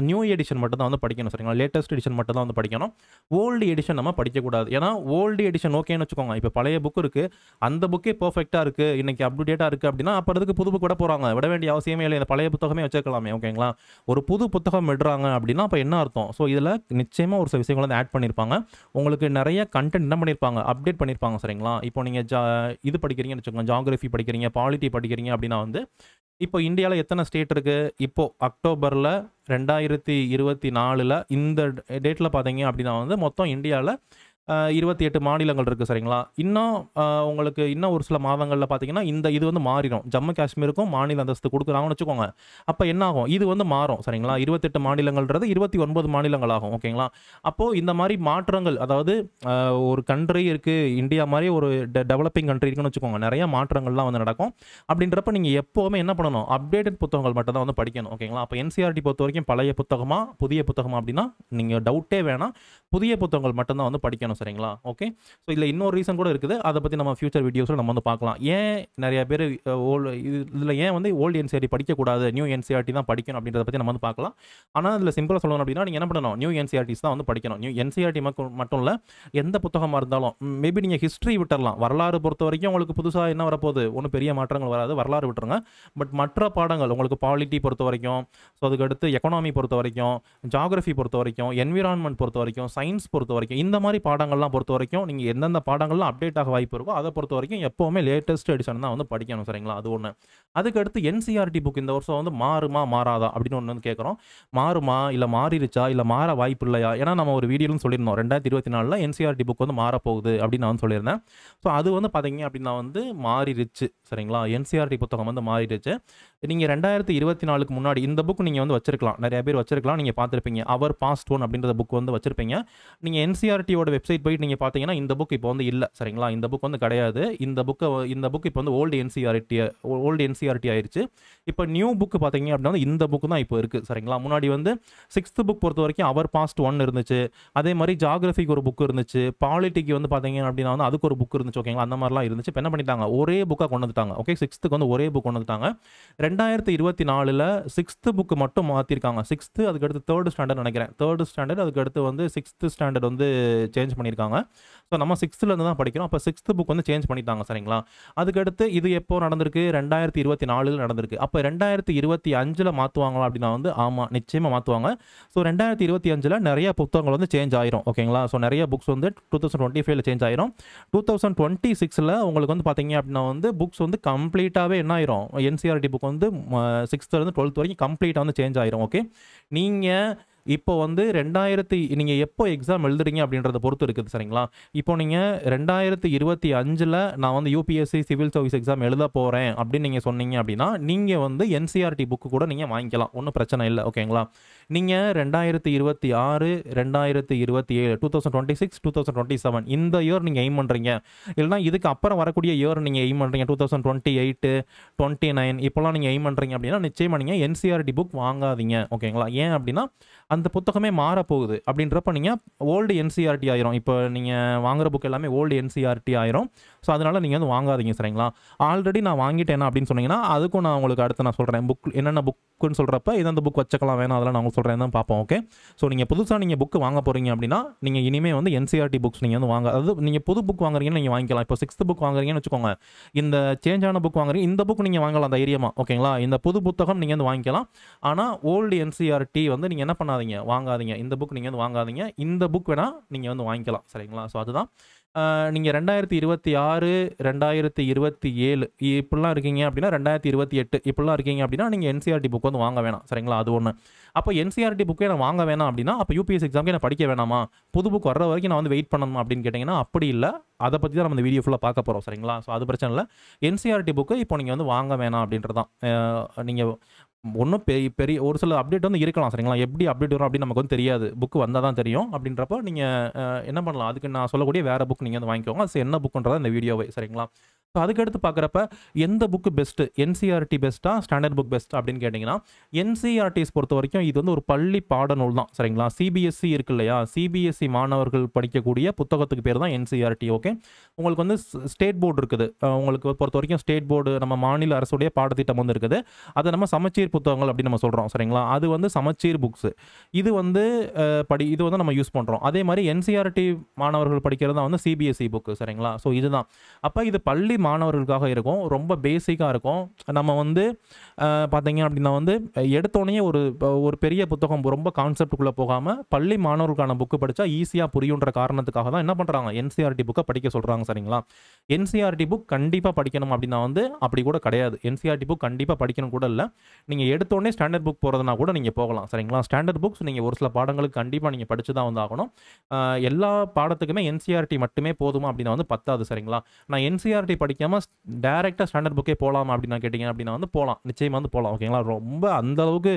நியூ எடிஷன் மட்டும் தான் வந்து படிக்கணும் சரிங்களா. லேட்டஸ்ட் எடிஷன் மட்டும் தான் வந்து படிக்கணும். ஓல்டு எடிஷன் நம்ம படிக்கக்கூடாது. ஏன்னா ஓல்டு எடிஷன் ஓகேன்னு வச்சுக்கோங்க, இப்போ பழைய புக் இருக்குது, அந்த புக்கே பர்ஃபெக்டாக இருக்குது, இன்றைக்கி அப்டேட்டாக இருக்குது அப்படின்னா அப்போ அதுக்கு புது புக் விட போகிறாங்க, விட வேண்டிய அவசியமே இல்லை, இந்த பழைய புத்தகமே வச்சுக்கலாமே ஓகேங்களா. ஒரு புது புத்தகம் விடுறாங்க அப்படின்னா அப்போ என்ன அர்த்தம். ஸோ இதில் நிச்சயமாக ஒரு சில விஷயங்கள் வந்து ஆட் பண்ணியிருப்பாங்க, உங்களுக்கு நிறைய கண்டென்ட் என்ன பண்ணியிருப்பாங்க, அப்டேட் பண்ணியிருப்பாங்க சரிங்களா. இப்போ நீங்கள் இது படிக்கிறீங்கன்னு வச்சுக்கோங்க, ஜியாகிரஃபி படிக்கிறீங்க, பாலிட்டி படிக்கிறீங்க அப்படின்னா வந்து இப்போ இந்தியாவில் எத்தனை ஸ்டேட் இருக்குது, இப்போது அக்டோபரில் 2024 இந்த டேட்டில் பார்த்தீங்க அப்படின்னா வந்து மொத்தம் இந்தியாவில் 28 மாநிலங்கள் இருக்குது சரிங்களா. இன்னும் உங்களுக்கு இன்னும் ஒரு சில மாதங்களில் பார்த்தீங்கன்னா இது வந்து மாறிடும். ஜம்மு காஷ்மீருக்கும் மாநில அந்தஸ்து கொடுக்குறாங்கன்னு வச்சுக்கோங்க. அப்போ என்ன ஆகும், இது வந்து மாறும் சரிங்களா. 28 மாநிலங்கள்ன்றது 29 மாநிலங்கள் ஆகும் ஓகேங்களா. அப்போது இந்த மாதிரி மாற்றங்கள், அதாவது ஒரு கண்ட்ரி இருக்குது, இந்தியா மாதிரி ஒரு டெவலப்பிங் கண்ட்ரி இருக்குன்னு வச்சுக்கோங்க, நிறைய மாற்றங்கள்லாம் வந்து நடக்கும். அப்படின்றப்ப நீங்கள் எப்போவுமே என்ன பண்ணணும், அப்டேட்டட் புத்தகங்கள் மட்டும் தான் வந்து படிக்கணும் ஓகேங்களா. அப்போ என்சிஆர்டி பொறுத்த வரைக்கும் பழைய புத்தகமா புதிய புத்தகமா அப்படின்னா நீங்கள் டவுட்டே வேணாம், புதிய புத்தகங்கள் மட்டும்தான் வந்து படிக்கணும் சரிங்களா. ஓகே, ஸோ இதில் இன்னொரு ரீசன் கூட இருக்குது, அதை பற்றி நம்ம ஃபியூச்சர் வீடியோஸில் நம்ம வந்து பார்க்கலாம். ஏன் நிறைய பேர் இதில் ஏன் வந்து ஓல்டு என்சிஆர்டி படிக்கக்கூடாது, நியூ என்சிஆர்டி தான் படிக்கணும் அப்படின்றத பற்றி நம்ம வந்து பார்க்கலாம். ஆனால் அதில் சிம்பிளாக சொல்லணும் அப்படின்னா நீங்கள் என்ன பண்ணணும், நியூ என்சிஆர்டிஸ் தான் வந்து படிக்கணும். நியூ என்சிஆர்டி மட்டும் இல்லை, எந்த புத்தகமாக இருந்தாலும். மேபி நீங்கள் ஹிஸ்ட்ரி விட்டுறலாம், வரலாறு பொறுத்த வரைக்கும் உங்களுக்கு புதுசாக என்ன வரப்போகுது, ஒன்றும் பெரிய மாற்றங்கள் வராது, வரலாறு விட்டுருங்க. பட் மற்ற பாடங்கள் உங்களுக்கு பாலிட்டி பொறுத்த வரைக்கும், ஸோ அதுக்கடுத்து எக்கனாமி பொறுத்த வரைக்கும், ஜியாகிரஃபி பொறுத்த வரைக்கும், என்விரான்மெண்ட் பொறுத்த வரைக்கும், சயின்ஸ் பொறுத்த வரைக்கும், இந்த மாதிரி பாடங்கள்லாம் பொறுத்த வரைக்கும் நீங்கள் எந்தெந்த பாடங்கள்லாம் அப்டேட் ஆக வாய்ப்பு இருக்கோ அதை பொறுத்த வரைக்கும் எப்போவுமே லேட்டஸ்ட் எடிஷன் தான் வந்து படிக்கணும் சரிங்களா. அது ஒன்று. அதுக்கடுத்து என்சிஆர்டி புக் இந்த வருஷம் வந்து மாறுமா மாறாதா அப்படின்னு ஒன்று வந்து கேட்குறோம். மாறுமா இல்லை மாறிடுச்சா இல்லை மாற வாய்ப்பு இல்லையா. ஏன்னா நம்ம ஒரு வீடியோன்னு சொல்லியிருந்தோம் 2024 என்சிஆர்டி புக் வந்து மாறப்போகுது அப்படின்னு நான் வந்து சொல்லியிருந்தேன். ஸோ அது வந்து பார்த்தீங்க அப்படின்னா வந்து மாறிடுச்சு சரிங்களா. என்சிஆர்டி புத்தகம் வந்து மாறிடுச்சு. நீங்கள் 2024 முன்னாடி இந்த புக் நீங்கள் வந்து வச்சிருக்கலாம், நிறைய பேர் வச்சிருக்கலாம், நீங்கள் பார்த்துருப்பீங்க. அவர் பாஸ்ட் ஒன் அப்படின்ற புக் வந்து வச்சிருப்பீங்க. நீங்கள் என்சிஆர்டியோட வெப்சைட் போயிட்டு நீங்கள் பார்த்தீங்கன்னா இந்த புக் இப்போ வந்து இல்லை சரிங்களா. இந்த புக் வந்து கிடையாது. இந்த புக் இப்போ வந்து ஓல்டு என்சிஆர்டி ஆயிடுச்சு. இப்போ நியூ புக் பார்த்தீங்க அப்படின்னா வந்து இந்த புக் தான் இப்போ இருக்குது சரிங்களா. முன்னாடி வந்து 6th புக் பொறுத்த வரைக்கும் அவர் பாஸ்ட் 1 இருந்துச்சு, அதே மாதிரி ஜியாகிரஃபிக்கு ஒரு புக் இருந்துச்சு, பாலிட்டிக்கு வந்து பார்த்தீங்க அப்படின்னா வந்து அதுக்கு ஒரு புக் இருந்துச்சு ஓகேங்களா. அந்த மாதிரிலாம் இருந்துச்சு. இப்போ என்ன பண்ணிட்டாங்க, ஒரே புக்காக கொண்டு வந்துட்டாங்க. ஓகே, 6th வந்து ஒரே புக் கொண்டு வந்துட்டாங்க. 2024 6th புக்கு மட்டும் மாற்றிருக்காங்க. 6th அதுக்கடுத்து 3rd ஸ்டாண்டர்ட் நினைக்கிறேன், 3rd ஸ்டாண்டர்ட் அதுக்கடுத்து வந்து 6th ஸ்டாண்டர்ட் வந்து சேஞ்ச் பண்ணியிருக்காங்க. ஸோ நம்ம 6th தான் படிக்கிறோம். அப்போ 6th புக் வந்து சேஞ்ச் பண்ணிட்டாங்க சரிங்களா. அதுக்கடுத்து இது எப்போ நடந்திருக்கு, 2024 நடந்திருக்கு. அப்போ 2025 மாற்றுவாங்களா அப்படின்னா வந்து ஆமாம், நிச்சயமாக மாற்றுவாங்க. ஸோ 2025 நிறைய புத்தகங்கள் வந்து சேஞ்ச் ஆயிரும் ஓகேங்களா. ஸோ நிறைய புக்ஸ் வந்து 2025 சேஞ்ச் ஆயிரும். 2026 உங்களுக்கு வந்து பார்த்தீங்க அப்படின்னா வந்து புக்ஸ் வந்து கம்ப்ளீட்டாகவே என்ன ஆயிரும், என்சிஆர்டி புக் வந்து 6th இருந்து 12th வரைக்கும் கம்ப்ளீட்டாக வந்து சேஞ்ச் ஆயிரும். ஓகே, நீங்கள் இப்போ வந்து நீங்கள் எப்போ எக்ஸாம் எழுதுறீங்க அப்படின்றத பொறுத்து இருக்குது சரிங்களா. இப்போ நீங்கள் 2025 நான் வந்து யூபிஎஸ்சி சிவில் சர்வீஸ் எக்ஸாம் எழுத போகிறேன் அப்படின்னு நீங்கள் சொன்னீங்க அப்படின்னா நீங்கள் வந்து என்சிஆர்டி புக்கு கூட நீங்கள் வாங்கிக்கலாம், ஒன்றும் பிரச்சனை இல்லை ஓகேங்களா. நீங்கள் 2026 2027 2026 2027 இந்த இயர் நீங்கள் எய்ம் பண்ணுறீங்க, இல்லைனா இதுக்கு அப்புறம் வரக்கூடிய இயர் நீங்கள் எய்ம் பண்ணுறீங்க 2028 29 இப்போலாம் நீங்கள் எய்ம் பண்ணுறீங்க அப்படின்னா நிச்சயமாக நீங்கள் என்சிஆர்டி புக் வாங்காதீங்க ஓகேங்களா. ஏன் அப்படின்னா அந்த புத்தகமே மாறப்போகுது அப்படின்றப்ப நீங்கள் ஓல்டு என்சிஆர்டி ஆயிரும். இப்போ நீங்கள் வாங்குற புக் எல்லாமே ஓல்டு என்சிஆர்டி ஆயிரும். ஸோ அதனால் நீங்கள் வந்து வாங்காதீங்க சரிங்களா. ஆல்ரெடி நான் வாங்கிட்டேன்னா அப்படின்னு சொன்னீங்கன்னா அதுக்கும் நான் உங்களுக்கு அடுத்து நான் சொல்கிறேன். புக் என்னென்ன புக்குன்னு சொல்கிறப்ப எந்தெந்த புக் வச்சுக்கலாம் வேணும் அதெல்லாம் நான் உங்களுக்கு சொல்கிறேன் தான் பார்ப்போம். ஓகே, ஸோ நீங்கள் புதுசாக நீங்கள் புக்கு வாங்க போகிறீங்க அப்படின்னா நீங்கள் இனிமேல் வந்து என்சிஆர்டி புக்ஸ் நீங்கள் வந்து வாங்க, அதாவது நீங்கள் புது புக் வாங்குறீங்கன்னு நீங்கள் வாங்கிக்கலாம். இப்போ 6th புக் வாங்குறீங்கன்னு வச்சுக்கோங்க, இந்த சேஞ்ச் ஆன புக் வாங்குறீங்க, இந்த புக் நீங்கள் வாங்கலாம் தைரியமாக. ஓகேங்களா, இந்த புது புத்தகம் நீங்கள் வந்து வாங்கிக்கலாம். ஆனால் ஓல்டு என்சிஆர்டி வந்து நீங்கள் என்ன பண்ணாதீங்க, வாங்காதீங்க. இந்த புக் நீங்கள் வந்து வாங்காதீங்க. இந்த புக் வேணால் நீங்கள் வந்து வாங்கிக்கலாம் சரிங்களா. ஸோ அதுதான் நீங்கள் 2026 2027 இப்படிலாம் இருக்கீங்க அப்படின்னா 2028 இப்படிலாம் இருக்கீங்க அப்படின்னா நீங்கள் என்சிஆர்டி புக் வந்து வாங்க வேணாம் சரிங்களா. அது ஒன்று. அப்போ என்சிஆர்டி புக்கே நான் வாங்க வேணாம் அப்படின்னா அப்போ யூபிஎஸ்சி எக்ஸாமுக்கு நான் படிக்க வேணாமா, புது புக் வர்ற வரைக்கும் நான் வந்து வெயிட் பண்ணணுமா அப்படின்னு கேட்டிங்கன்னா அப்படி இல்லை. அதை பற்றி தான் நம்ம இந்த வீடியோ ஃபுல்லாக பார்க்க போகிறோம் சரிங்களா. ஸோ அது பிரச்சனை இல்லை. என்சிஆர்டி புக்கு இப்போ நீங்கள் வந்து வாங்க வேணாம் அப்படின்றதான். நீங்கள் ஒன்றும் பெரிய ஒரு சில அப்டேட் வந்து இருக்கலாம் சரிங்களா. எப்படி அப்டேட் வரும் அப்படின்னு நமக்கு வந்து தெரியாது, புக்கு வந்தால் தான் தெரியும். அப்படின்றப்போ நீங்கள் என்ன பண்ணலாம், அதுக்கு நான் சொல்லக்கூடிய வேறு புக் நீங்கள் வந்து வாங்கிக்கோங்க. அது என்ன புக்குன்றதை இந்த வீடியோவை சரிங்களா. ஸோ அதுக்கடுத்து பார்க்குறப்ப எந்த புக்கு பெஸ்ட்டு, என்சிஆர்டி பெஸ்ட்டா ஸ்டாண்டர்ட் புக் பெஸ்ட் அப்படின்னு கேட்டிங்கன்னா என்சிஆர்டிஸ் பொறுத்த வரைக்கும் இது வந்து ஒரு பள்ளி பாடநூல் தான் சரிங்களா. சிபிஎஸ்சி இருக்கு இல்லையா, சிபிஎஸ்சி மாணவர்கள் படிக்கக்கூடிய புத்தகத்துக்கு பேர் தான் என்சிஆர்டி. ஓகே, உங்களுக்கு வந்து ஸ்டேட் போர்டு இருக்குது, உங்களுக்கு பொறுத்த வரைக்கும் ஸ்டேட் போர்டு நம்ம மாநில அரசுடைய பாடத்திட்டம் வந்து இருக்குது. அதை நம்ம சமச்சீர் புத்தகங்கள் அப்படின்னு நம்ம சொல்கிறோம் சரிங்களா. அது வந்து சமச்சீர் புக்ஸு. இது வந்து இது வந்து நம்ம யூஸ் பண்ணுறோம். அதே மாதிரி என்சிஆர்டி மாணவர்கள் படிக்கிறது தான் வந்து சிபிஎஸ்சி புக்கு சரிங்களா. ஸோ இதுதான். அப்போ இது பள்ளி மாணவர்களுக்காக இருக்கும், ரொம்ப பேசிக்காக இருக்கும். நம்ம வந்து பார்த்தீங்க அப்படின்னா வந்து எடுத்தோடனே ஒரு பெரிய புத்தகம் ரொம்ப கான்செப்டுக்குள்ளே போகாமல் பள்ளி மாணவர்களுக்கான புக்கு படித்தா ஈஸியாக புரியுன்ற காரணத்துக்காக தான் என்ன பண்ணுறாங்க, என்சிஆர்டி புக்கை படிக்க சொல்கிறாங்க சரிங்களா. என்சிஆர்டி புக் கண்டிப்பாக படிக்கணும் அப்படின்னா வந்து அப்படி கூட கிடையாது. என்சிஆர்டி புக் கண்டிப்பாக படிக்கணும் கூட இல்லை. நீங்கள் எடுத்தோடனே ஸ்டாண்டர்ட் புக் போகிறதுனா கூட நீங்கள் போகலாம் சரிங்களா. ஸ்டாண்டர்ட் புக்ஸ் நீங்கள் ஒரு சில பாடங்களுக்கு கண்டிப்பாக நீங்கள் படித்து தான் வந்து ஆகணும். எல்லா பாடத்துக்குமே என்சிஆர்டி மட்டுமே போதுமா அப்படின்னா வந்து பத்தாது சரிங்களா. நான் என்சிஆர்டி படிக்காமல் டேரெக்டாக ஸ்டாண்டர்ட் புக்கே போகலாமா அப்படின்னா கேட்டிங்க அப்படின்னா வந்து போகலாம், நிச்சயமாக வந்து போகலாம். ஓகேங்களா, ரொம்ப அந்த அளவுக்கு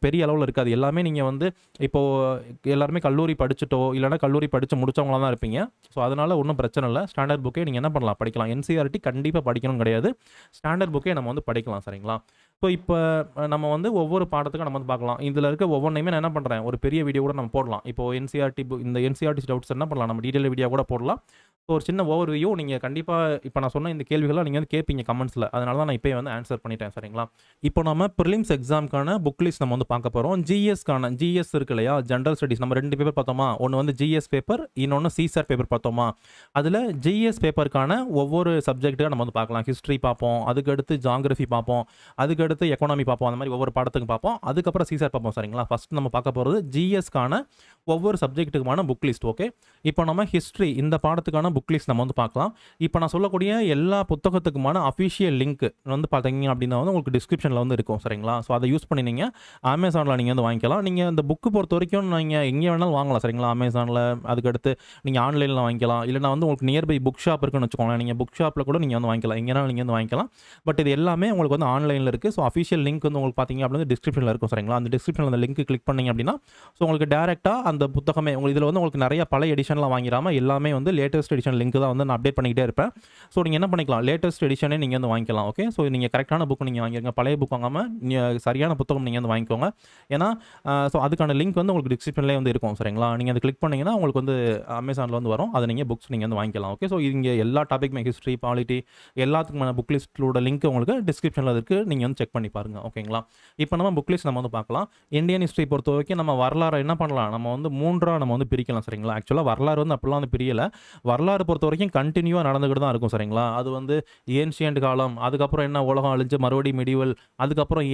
பெரிய அளவில் இருக்காது. எல்லாமே நீங்கள் வந்து இப்போது எல்லாருமே கல்லூரி படிச்சுட்டோ இல்லைனா கல்லூரி படித்து முடிச்சவங்களாக தான் இருப்பீங்க. ஸோ அதனால் ஒன்றும் பிரச்சனை இல்லை. ஸ்டாண்டர்ட் புக்கே நீங்கள் என்ன பண்ணலாம், படிக்கலாம். என்சிஆர்டி கண்டிப்பாக படிக்கணும் கிடையாது, ஸ்டாண்டர்ட் புக்கே நம்ம வந்து படிக்கலாம் சரிங்களா. ஸோ இப்போ நம்ம வந்து ஒவ்வொரு பாடத்துக்கும் நம்ம வந்து பார்க்கலாம். இதில் இருக்க ஒவ்வொன்றையுமே நான் என்ன பண்ணுறேன், ஒரு பெரிய வீடியோ கூட நம்ம போடலாம். இப்போது என்சிஆர்டி இந்த என்சிஆர்டி டவுட்ஸ் என்ன பண்ணலாம், நம்ம டீட்டெயில் வீடியோ கூட போடலாம். ஸோ ஒரு சின்ன ஓவர் வியூ நீங்கள் கண்டிப்பாக இப்போ நான் சொன்ன இந்த கேள்விகள்லாம் நீங்கள் வந்து கேட்பீங்க கமெண்ட்ஸில், அதனால தான் நான் இப்போயே வந்து ஆன்சர் பண்ணிட்டேன் சரிங்களா. இப்போ நம்ம ப்ரிலிம்ஸ் எக்ஸாமுக்கான புக் லிஸ்ட் நம்ம வந்து பார்க்க போகிறோம். ஜிஎஸ் இருக்கு இல்லையா, ஜென்ரல் ஸ்டடீஸ், நம்ம 2 பேப்பர் பார்த்தோமா, ஒன்று வந்து ஜிஎஸ் பேப்பர், இன்னொன்று சிசார் பேப்பர் பார்த்தோமா. அதில் ஜிஎஸ் பேப்பருக்கான ஒவ்வொரு சப்ஜெக்ட்டுக்காக நம்ம வந்து பார்க்கலாம். ஹிஸ்ட்ரி பார்ப்போம், அதுக்கடுத்து ஜாகிரஃபி பார்ப்போம், அதுக்கடுத்து எக்கனாமி பார்ப்போம், அந்த மாதிரி ஒவ்வொரு பாடத்துக்கு பார்ப்போம். அதுக்கப்புறம் சிசார் பார்ப்போம் சரிங்களா. ஃபஸ்ட் நம்ம பார்க்க போகிறது ஜிஎஸ்க்கான ஒவ்வொரு சப்ஜெக்ட்டுக்குமான புக் லிஸ்ட். ஓகே, இப்போ நம்ம ஹிஸ்ட்ரி இந்த பாடத்துக்கான புக் லிஸ்ட் நம்ம வந்து பார்க்கலாம். இப்போ நான் சொல்லக்கூடிய எல்லா புத்தகத்துக்குமான அஃபிஷியல் லிங்க் வந்து பார்த்தீங்க அப்படின்னா வந்து உங்களுக்கு டிஸ்கிரிப்ஷனில் வந்து இருக்கும் சரிங்களா. ஸோ அதை யூஸ் பண்ணி நீங்கள் அமேசானில் நீங்கள் வந்து வாங்கிக்கலாம். நீங்கள் இந்த புக்கு பொறுத்த வரைக்கும் நீங்கள் எங்கே வேணாலும் வாங்கலாம் சரிங்களா. அமேசானில், அதுக்கடுத்து நீங்கள் ஆன்லைனில் வாங்கிக்கலாம். இல்லைனா வந்து உங்களுக்கு நியர்பை புக் ஷாப் இருக்குன்னு வச்சுக்கோங்களேன், நீங்கள் புக் ஷாப்பில் கூட நீங்கள் வந்து வாங்கிக்கலாம், எங்கேனாலும் நீங்கள் வந்து வாங்கிக்கலாம். பட் இது எல்லாமே உங்களுக்கு வந்து ஆன்லைனில் இருக்குது. ஸோ அஃபிஷியல் லிங்க் வந்து உங்களுக்கு பார்த்தீங்க அப்படின்னா டிஸ்கிரிப்ஷனில் இருக்கும் சரிங்களா. அந்த டிஸ்கிரிப்ஷனில் அந்த லிங்க் கிளிக் பண்ணிங்க அப்படின்னா ஸோ உங்களுக்கு டேரெக்டாக அந்த புத்தகமே உங்களுக்கு இதில் வந்து உங்களுக்கு நிறைய பழைய எடிஷன்லாம் வாங்கிடாமல் எல்லாமே வந்து லேட்டஸ்ட் எடிஷன் லிங்க் தான் வந்து நான் அப்டேட் பண்ணிக்கிட்டே இருப்பேன். ஸோ நீங்கள் என்ன பண்ணிக்கலாம், லேட்டஸ்ட் எடிஷனே நீங்கள் வந்து வாங்கிக்கலாம். ஓகே, ஸோ நீங்கள் கரெக்டான புக் நீங்கள் வாங்கிருங்க, பழைய புக் வாங்காமல் சரியான புத்தகம் நீங்கள் வந்து வாங்கிக்கோங்க. ஏன்னா ஸோ அதுக்கான லிங்க் வந்து உங்களுக்கு டிஸ்கிரிப்ஷன்லேயே வந்து இருக்கும் சரிங்களா. நீங்கள் அதை கிளிக் பண்ணிங்கன்னா உங்களுக்கு வந்து அமேசானில் வந்து வரும், அதை நீங்கள் புக்ஸ் நீங்கள் வந்து வாங்கிக்கலாம். ஓகே, ஸோ இங்கே எல்லா டாபிக்மே ஹிஸ்ட்ரி, பாலிட்டி எல்லாத்துக்குமான புக் லிஸ்ட்டோட லிங்க் உங்களுக்கு டிஸ்கிரிப்ஷனில் இருக்குது, நீங்கள் வந்து செக் பண்ணி பாருங்கள். ஓகேங்களா, இப்போ நம்ம புக் லிஸ்ட் நம்ம வந்து பார்க்கலாம். இந்தியன் ஹிஸ்ட்ரி பொறுத்த வரைக்கும் நம்ம வரலாறு என்ன பண்ணலாம், நம்ம வந்து 3ஆக நம்ம வந்து பிரிக்கலாம் சரிங்களா. ஆக்சுவலாக வரலாறு வந்து அப்படிலாம் வந்து பிரியலை. வரலாறு பொறுத்த வரைக்கும் கண்டினியூவாக நடந்துக்கிட்டு தான் இருக்கும் சரிங்களா. அது வந்து ஏன்ஷியன்ட் காலம், அதுக்கப்புறம் என்ன உலகம் அழிஞ்சு மறுபடியும் மிடிவல், அதுக்கப்புறம்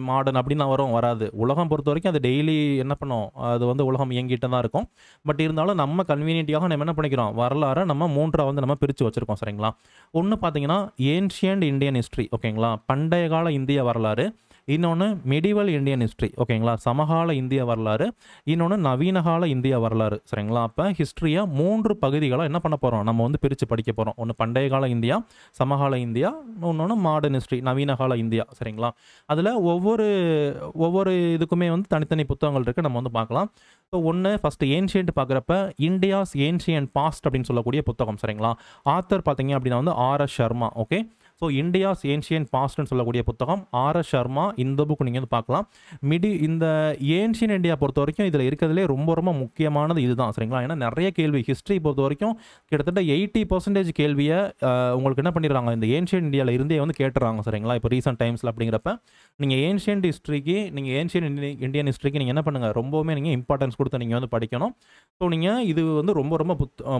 மாடர்ன் அப்படின்னு வராது. உலகம் பொறுத்த வரைக்கும் அது டெய்லி என்ன பண்ணோம், அது வந்து உலகம் இயங்கிட்டு தான் இருக்கும். பட் இருந்தாலும் நம்ம கன்வீனியன்ட்டியாக நம்ம என்ன பண்ணிக்கிறோம், வரலாறை நம்ம 3ஆக வந்து நம்ம பிரித்து வச்சுருக்கோம் சரிங்களா. ஒன்று பார்த்தீங்கன்னா ஏன்ஷியன்ட் இந்தியன் ஹிஸ்ட்ரி, ஓகேங்களா, பண்டைய கால இந்திய வரலாறு. இன்னொன்று மிடிவல் இந்தியன் ஹிஸ்ட்ரி, ஓகேங்களா, சமகால இந்திய வரலாறு. இன்னொன்று நவீனகால இந்திய வரலாறு சரிங்களா. அப்போ ஹிஸ்ட்ரியை 3 பகுதிகளாக என்ன பண்ண போகிறோம், நம்ம வந்து பிரித்து படிக்க போகிறோம். ஒன்று பண்டைய கால இந்தியா, சமகால இந்தியா, இன்னொன்று மாடர்ன் ஹிஸ்ட்ரி, நவீனகால இந்தியா சரிங்களா. அதில் ஒவ்வொரு இதுக்குமே வந்து தனித்தனி புத்தகங்கள் இருக்குது, நம்ம வந்து பார்க்கலாம். ஸோ ஒன்று ஃபஸ்ட்டு ஏன்ஷியன்ட் பார்க்குறப்ப இந்தியாஸ் ஏன்ஷியன்ட் பாஸ்ட் அப்படின்னு சொல்லக்கூடிய புத்தகம் சரிங்களா. ஆத்தர் பார்த்தீங்க அப்படின்னா வந்து R S. Sharma. Okay, so India's ancient பாஸ்ட்னு சொல்லக்கூடிய புத்தகம் ஆர்.எஸ். சர்மா. இந்த புக் நீங்கள் வந்து பார்க்கலாம். இந்த ஏன்ஷியன் இந்தியா பொறுத்த வரைக்கும் இதில் இருக்கிறதுலே ரொம்ப ரொம்ப முக்கியமானது இதுதான் சரிங்களா. ஏன்னா நிறைய கேள்வி ஹிஸ்ட்ரி பொறுத்த வரைக்கும் கிட்டத்தட்ட 80% கேள்வியை உங்களுக்கு என்ன பண்ணிடுறாங்க, இந்த ஏன்ஷியன் இந்தியாவில் இருந்தே வந்து கேட்டுறாங்க சரிங்களா. இப்போ ரீசெண்ட் டைம்ஸில் அப்படிங்கிறப்ப நீங்கள் ஏன்ஷியன்ட் ஹிஸ்ட்ரிக்கு, நீங்கள் ஏன்ஷியன் இந்தியன் ஹிஸ்ட்ரிக்கு நீங்கள் என்ன பண்ணுங்கள், ரொம்பவுமே நீங்கள் இம்பார்ட்டன்ஸ் கொடுத்து நீங்கள் வந்து படிக்கணும். ஸோ நீங்கள் இது வந்து ரொம்ப ரொம்ப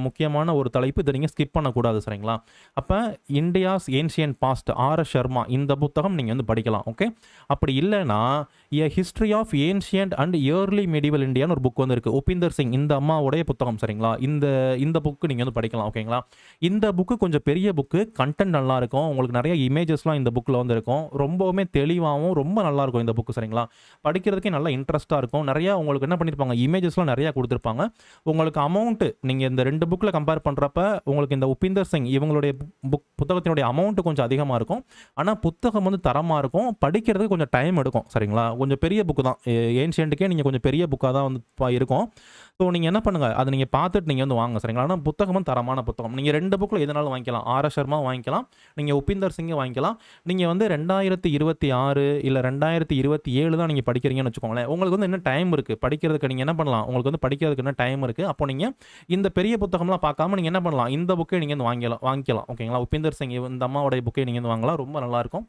முக்கியமான ஒரு தலைப்பு, இதை நீங்கள் ஸ்கிப் பண்ணக்கூடாது சரிங்களா. அப்போ India's ancient past R S. Sharma இந்த புத்தகம் நீங்கள் வந்து படிக்கலாம். ஓகே, அப்படி இல்லைன்னா a history of ancient and early medieval இந்தியான்னு ஒரு புக் வந்து இருக்குது. உபிந்தர் சிங் இந்த அம்மாவுடைய புத்தகம் சரிங்களா. இந்த புக்கு நீங்கள் வந்து படிக்கலாம். ஓகேங்களா. இந்த புக்கு கொஞ்சம் பெரிய புக்கு, கண்டென்ட் நல்லா இருக்கும், உங்களுக்கு நிறைய இமேஜஸ்லாம் இந்த புக்கில் வந்து இருக்கும், ரொம்பவுமே தெளிவாகவும் ரொம்ப நல்லா இருக்கும் இந்த புக்கு சரிங்களா. படிக்கிறதுக்கே நல்லா இன்ட்ரெஸ்ட்டாக இருக்கும். நிறையா உங்களுக்கு என்ன பண்ணியிருப்பாங்க, இமேஜஸ்லாம் நிறையா கொடுத்துருப்பாங்க. உங்களுக்கு அமௌண்ட்டு நீங்கள் இந்த 2 புக்கில் கம்பேர் பண்ணுறப்ப உங்களுக்கு இந்த உபிந்தர் சிங் இவங்களுடைய புத்தகத்தினுடைய அமௌண்ட்டு கொஞ்சம் அதிகமாக இருக்கும். ஆனால் புத்தகம் வந்து தரமாக இருக்கும், படிக்கிறதுக்கு கொஞ்சம் டைம் எடுக்கும் சரிங்களா. கொஞ்சம் பெரிய புக்கு தான், ஏன்ஷியன்ட்டுக்கே நீங்கள் கொஞ்சம் பெரிய புக்காக தான் வந்து இருக்கும். ஸோ நீங்கள் என்ன பண்ணுங்கள், அதை நீங்கள் பார்த்துட்டு நீங்கள் வந்து வாங்க சரிங்களா. ஆனால் புத்தகமும் தரமான புத்தகம். நீங்கள் 2 புக்கில் எதனாலும் வாங்கிக்கலாம். ஆர்.எஸ். சர்மா வாங்கிக்கலாம், நீங்கள் உபிந்தர் சிங்கை வாங்கிக்கலாம். நீங்கள் வந்து 2026 இல்லை 2027 தான் நீங்கள் படிக்கிறீங்கன்னு வச்சுக்கோங்களேன். உங்களுக்கு வந்து என்ன டைம் இருக்குது படிக்கிறதுக்கு, நீங்கள் என்ன பண்ணலாம், உங்களுக்கு வந்து படிக்கிறதுக்கு என்ன டைம் இருக்குது. அப்போ நீங்கள் இந்த பெரிய புத்தகம்லாம் பார்க்காம நீங்கள் என்ன பண்ணலாம், இந்த புக்கை நீங்கள் வந்து வாங்கிக்கலாம். ஓகேங்களா. உபிந்தர் சிங் இந்த அம்மாவோடைய புக்கை நீங்கள் வந்து வாங்கலாம், ரொம்ப நல்லாயிருக்கும்.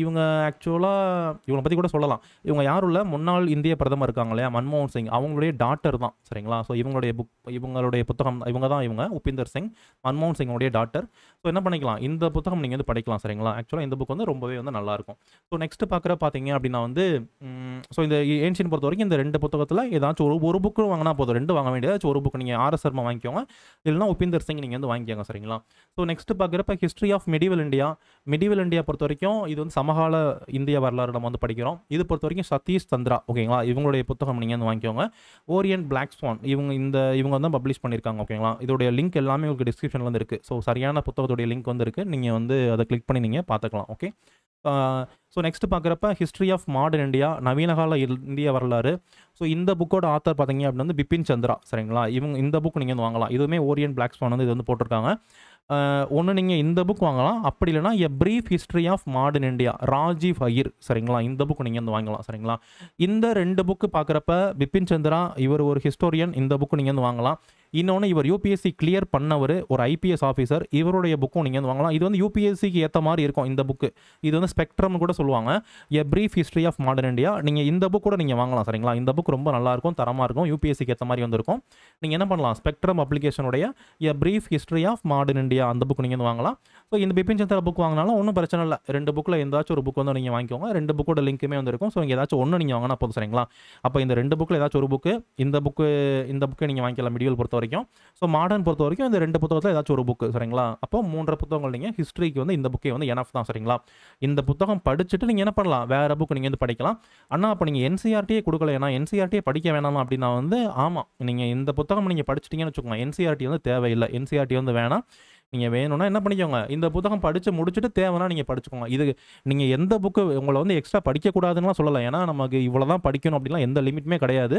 இவங்க ஆக்சுவலாக இவங்களை பற்றி கூட சொல்லலாம். இவங்க யாரும் இல்லை, முன்னாள் இந்திய பிரதமர் இருக்காங்க இல்லையா, மன்மோகன் சிங், அவங்களுடைய டாட்டர் தான் சரிங்களா. ஸோ இவங்களுடைய புத்தகம் இவங்க உபிந்தர் சிங், மன்மோகன் சிங்கோடைய டாட்டர். ஸோ என்ன பண்ணிக்கலாம், இந்த புத்தகம் நீங்கள் வந்து படிக்கலாம் சரிங்களா. ஆக்சுவலாக இந்த புக் வந்து ரொம்பவே வந்து நல்லாயிருக்கும். ஸோ நெக்ஸ்ட் பார்த்தீங்க அப்படின்னா வந்து ஸோ இந்த ஏன்ஷியன் பொறுத்த வரைக்கும் இந்த 2 புத்தகத்தில் ஏதாச்சும் ஒரு புக்கு வாங்கினா போதும், 2 வாங்க வேண்டியதாச்சும் ஒரு புக் நீங்கள் ஆர்.எஸ். சர்மா வாங்கிக்கோங்க, இல்லைனா உபிந்தர் சிங் நீங்கள் வந்து வாங்கிக்கோங்க சரிங்களா. ஸோ நெக்ஸ்ட் பார்க்குறப்ப ஹிஸ்ட்ரி ஆஃப் மெடிவல் இந்தியா பொறுத்த வரைக்கும் இது வந்து சமகால இந்திய வரலாறு நம்ம வந்து படிக்கிறோம். இது பொறுத்த வரைக்கும் சதீஷ் சந்திரா ஓகேங்களா, இவங்களுடைய புத்தகம் நீங்கள் வந்து வாங்கிக்கோங்க. ஓரியன்ட் பிளாக் ஸ்வான் இவங்க வந்து பப்ளிஷ் பண்ணியிருக்காங்க ஓகேங்களா. இதோடைய லிங்க் எல்லாமே உங்களுக்கு டிஸ்கிரிப்ஷனில் வந்து இருக்குது. ஸோ சரியான புத்தகத்துடைய லிங்க் வந்து இருக்குது, நீங்கள் வந்து அதை கிளிக் பண்ணி நீங்கள் பார்த்துக்கலாம். ஓகே, ஸோ நெக்ஸ்ட் பார்க்குறப்ப ஹிஸ்ட்ரி ஆஃப் மாடர்ன் இந்தியா, நவீனகால இந்திய வரலாறு. ஸோ இந்த புக்கோட ஆத்தர் பார்த்தீங்க அப்படின்னா வந்து பிபின் சந்திரா சரிங்களா. இந்த புக் நீங்கள் வந்து வாங்கலாம். இதுவுமே ஓரியன்ட் பிளாக் ஸ்வான் வந்து இது வந்து போட்டிருக்காங்க. ஒன்று நீங்கள் இந்த புக் வாங்கலாம், அப்படி இல்லைனா a brief history of modern India Rajiv Iyer சரிங்களா. இந்த புக் நீங்கள் வந்து வாங்கலாம் சரிங்களா. இந்த 2 புக்கு பார்க்குறப்ப பிபின் சந்திரா இவர் ஒரு ஹிஸ்டோரியன், இந்த புக்கு நீங்கள் வந்து வாங்கலாம். இன்னொன்று இவர் யூபிஎஸ்சி கிளியர் பண்ணவர், ஒரு ஐபிஎஸ் ஆஃபீஸர், இவருடைய புக்கும் நீங்கள் வந்து வாங்கலாம். இது வந்து யூபிஎஸ்சிக்கு ஏற்ற மாதிரி இருக்கும் இந்த புக்கு. இது வந்து ஸ்பெக்ட்ரம்னு கூட சொல்லுவாங்க, a brief history of modern India. நீங்கள் இந்த புக் கூட நீங்கள் வாங்கலாம் சரிங்களா. இந்த புக் ரொம்ப நல்லாயிருக்கும், தரமாக இருக்கும், யூபிஎஸ்சிக்கு ஏற்ற மாதிரி வந்திருக்கும். நீங்கள் என்ன பண்ணலாம், ஸ்பெக்ட்ரம் அப்ளிகேஷனுடைய a brief history of modern India அந்த புக் நீங்கள் வந்து வாங்கலாம். ஸோ இந்த பிபின் சந்திரா புக் வாங்கினாலும் ஒன்றும் பிரச்சனை இல்லை, 2 புக்கில் ஏதாச்சும் ஒரு புக் வந்து நீங்கள் வாங்கிக்கோங்க. 2 புக்கோட லிங்க்குமே வந்து இருக்கும். ஸோ நீங்கள் ஏதாச்சும் ஒன்று நீங்கள் வாங்கினா போதும் சரிங்களா. அப்போ இந்த 2 புக்கில் ஏதாச்சும் ஒரு புக்கு, இந்த புக்கை நீங்கள் வாங்கிக்கலாம் மெடிவல் பொறுத்த வரைக்கும். ஸோ மாடர்ன் பொறுத்த வரைக்கும் இந்த 2 புத்தகத்தில் ஏதாச்சும் ஒரு புக்கு சரிங்களா. அப்போ 3 புத்தகங்கள் நீங்கள் ஹிஸ்ட்ரிக்கு வந்து இந்த புக்கே வந்து எனஃப் தான் சரிங்களா. இந்த புத்தகம் படிச்சுட்டு நீங்கள் என்ன பண்ணலாம், வேறு புக் நீங்கள் வந்து படிக்கலாம். ஆனால் அப்போ நீங்கள் என்சிஆர்டியே கொடுக்கல, ஏன்னா என்சிஆர்டியே படிக்க வேணாமா அப்படின்னா வந்து ஆமாம், நீங்கள் இந்த புத்தகம் நீங்கள் படிச்சிட்டிங்கன்னு வச்சுக்கோங்க, என்சிஆர்டி வந்து தேவையில்லை, என்சிஆர்டி வந்து வேணாம். நீங்கள் வேணும்னா என்ன பண்ணிக்கோங்க, இந்த புத்தகம் படித்து முடிச்சுட்டு தேவைன்னா நீங்கள் படிச்சுக்கோங்க. இது நீங்கள் எந்த புக்கு உங்களை வந்து எக்ஸ்ட்ரா படிக்கக்கூடாதுன்னா சொல்லலாம், ஏன்னா நமக்கு இவ்வளோ தான் படிக்கணும் அப்படிலாம் எந்த லிமிட்டுமே கிடையாது.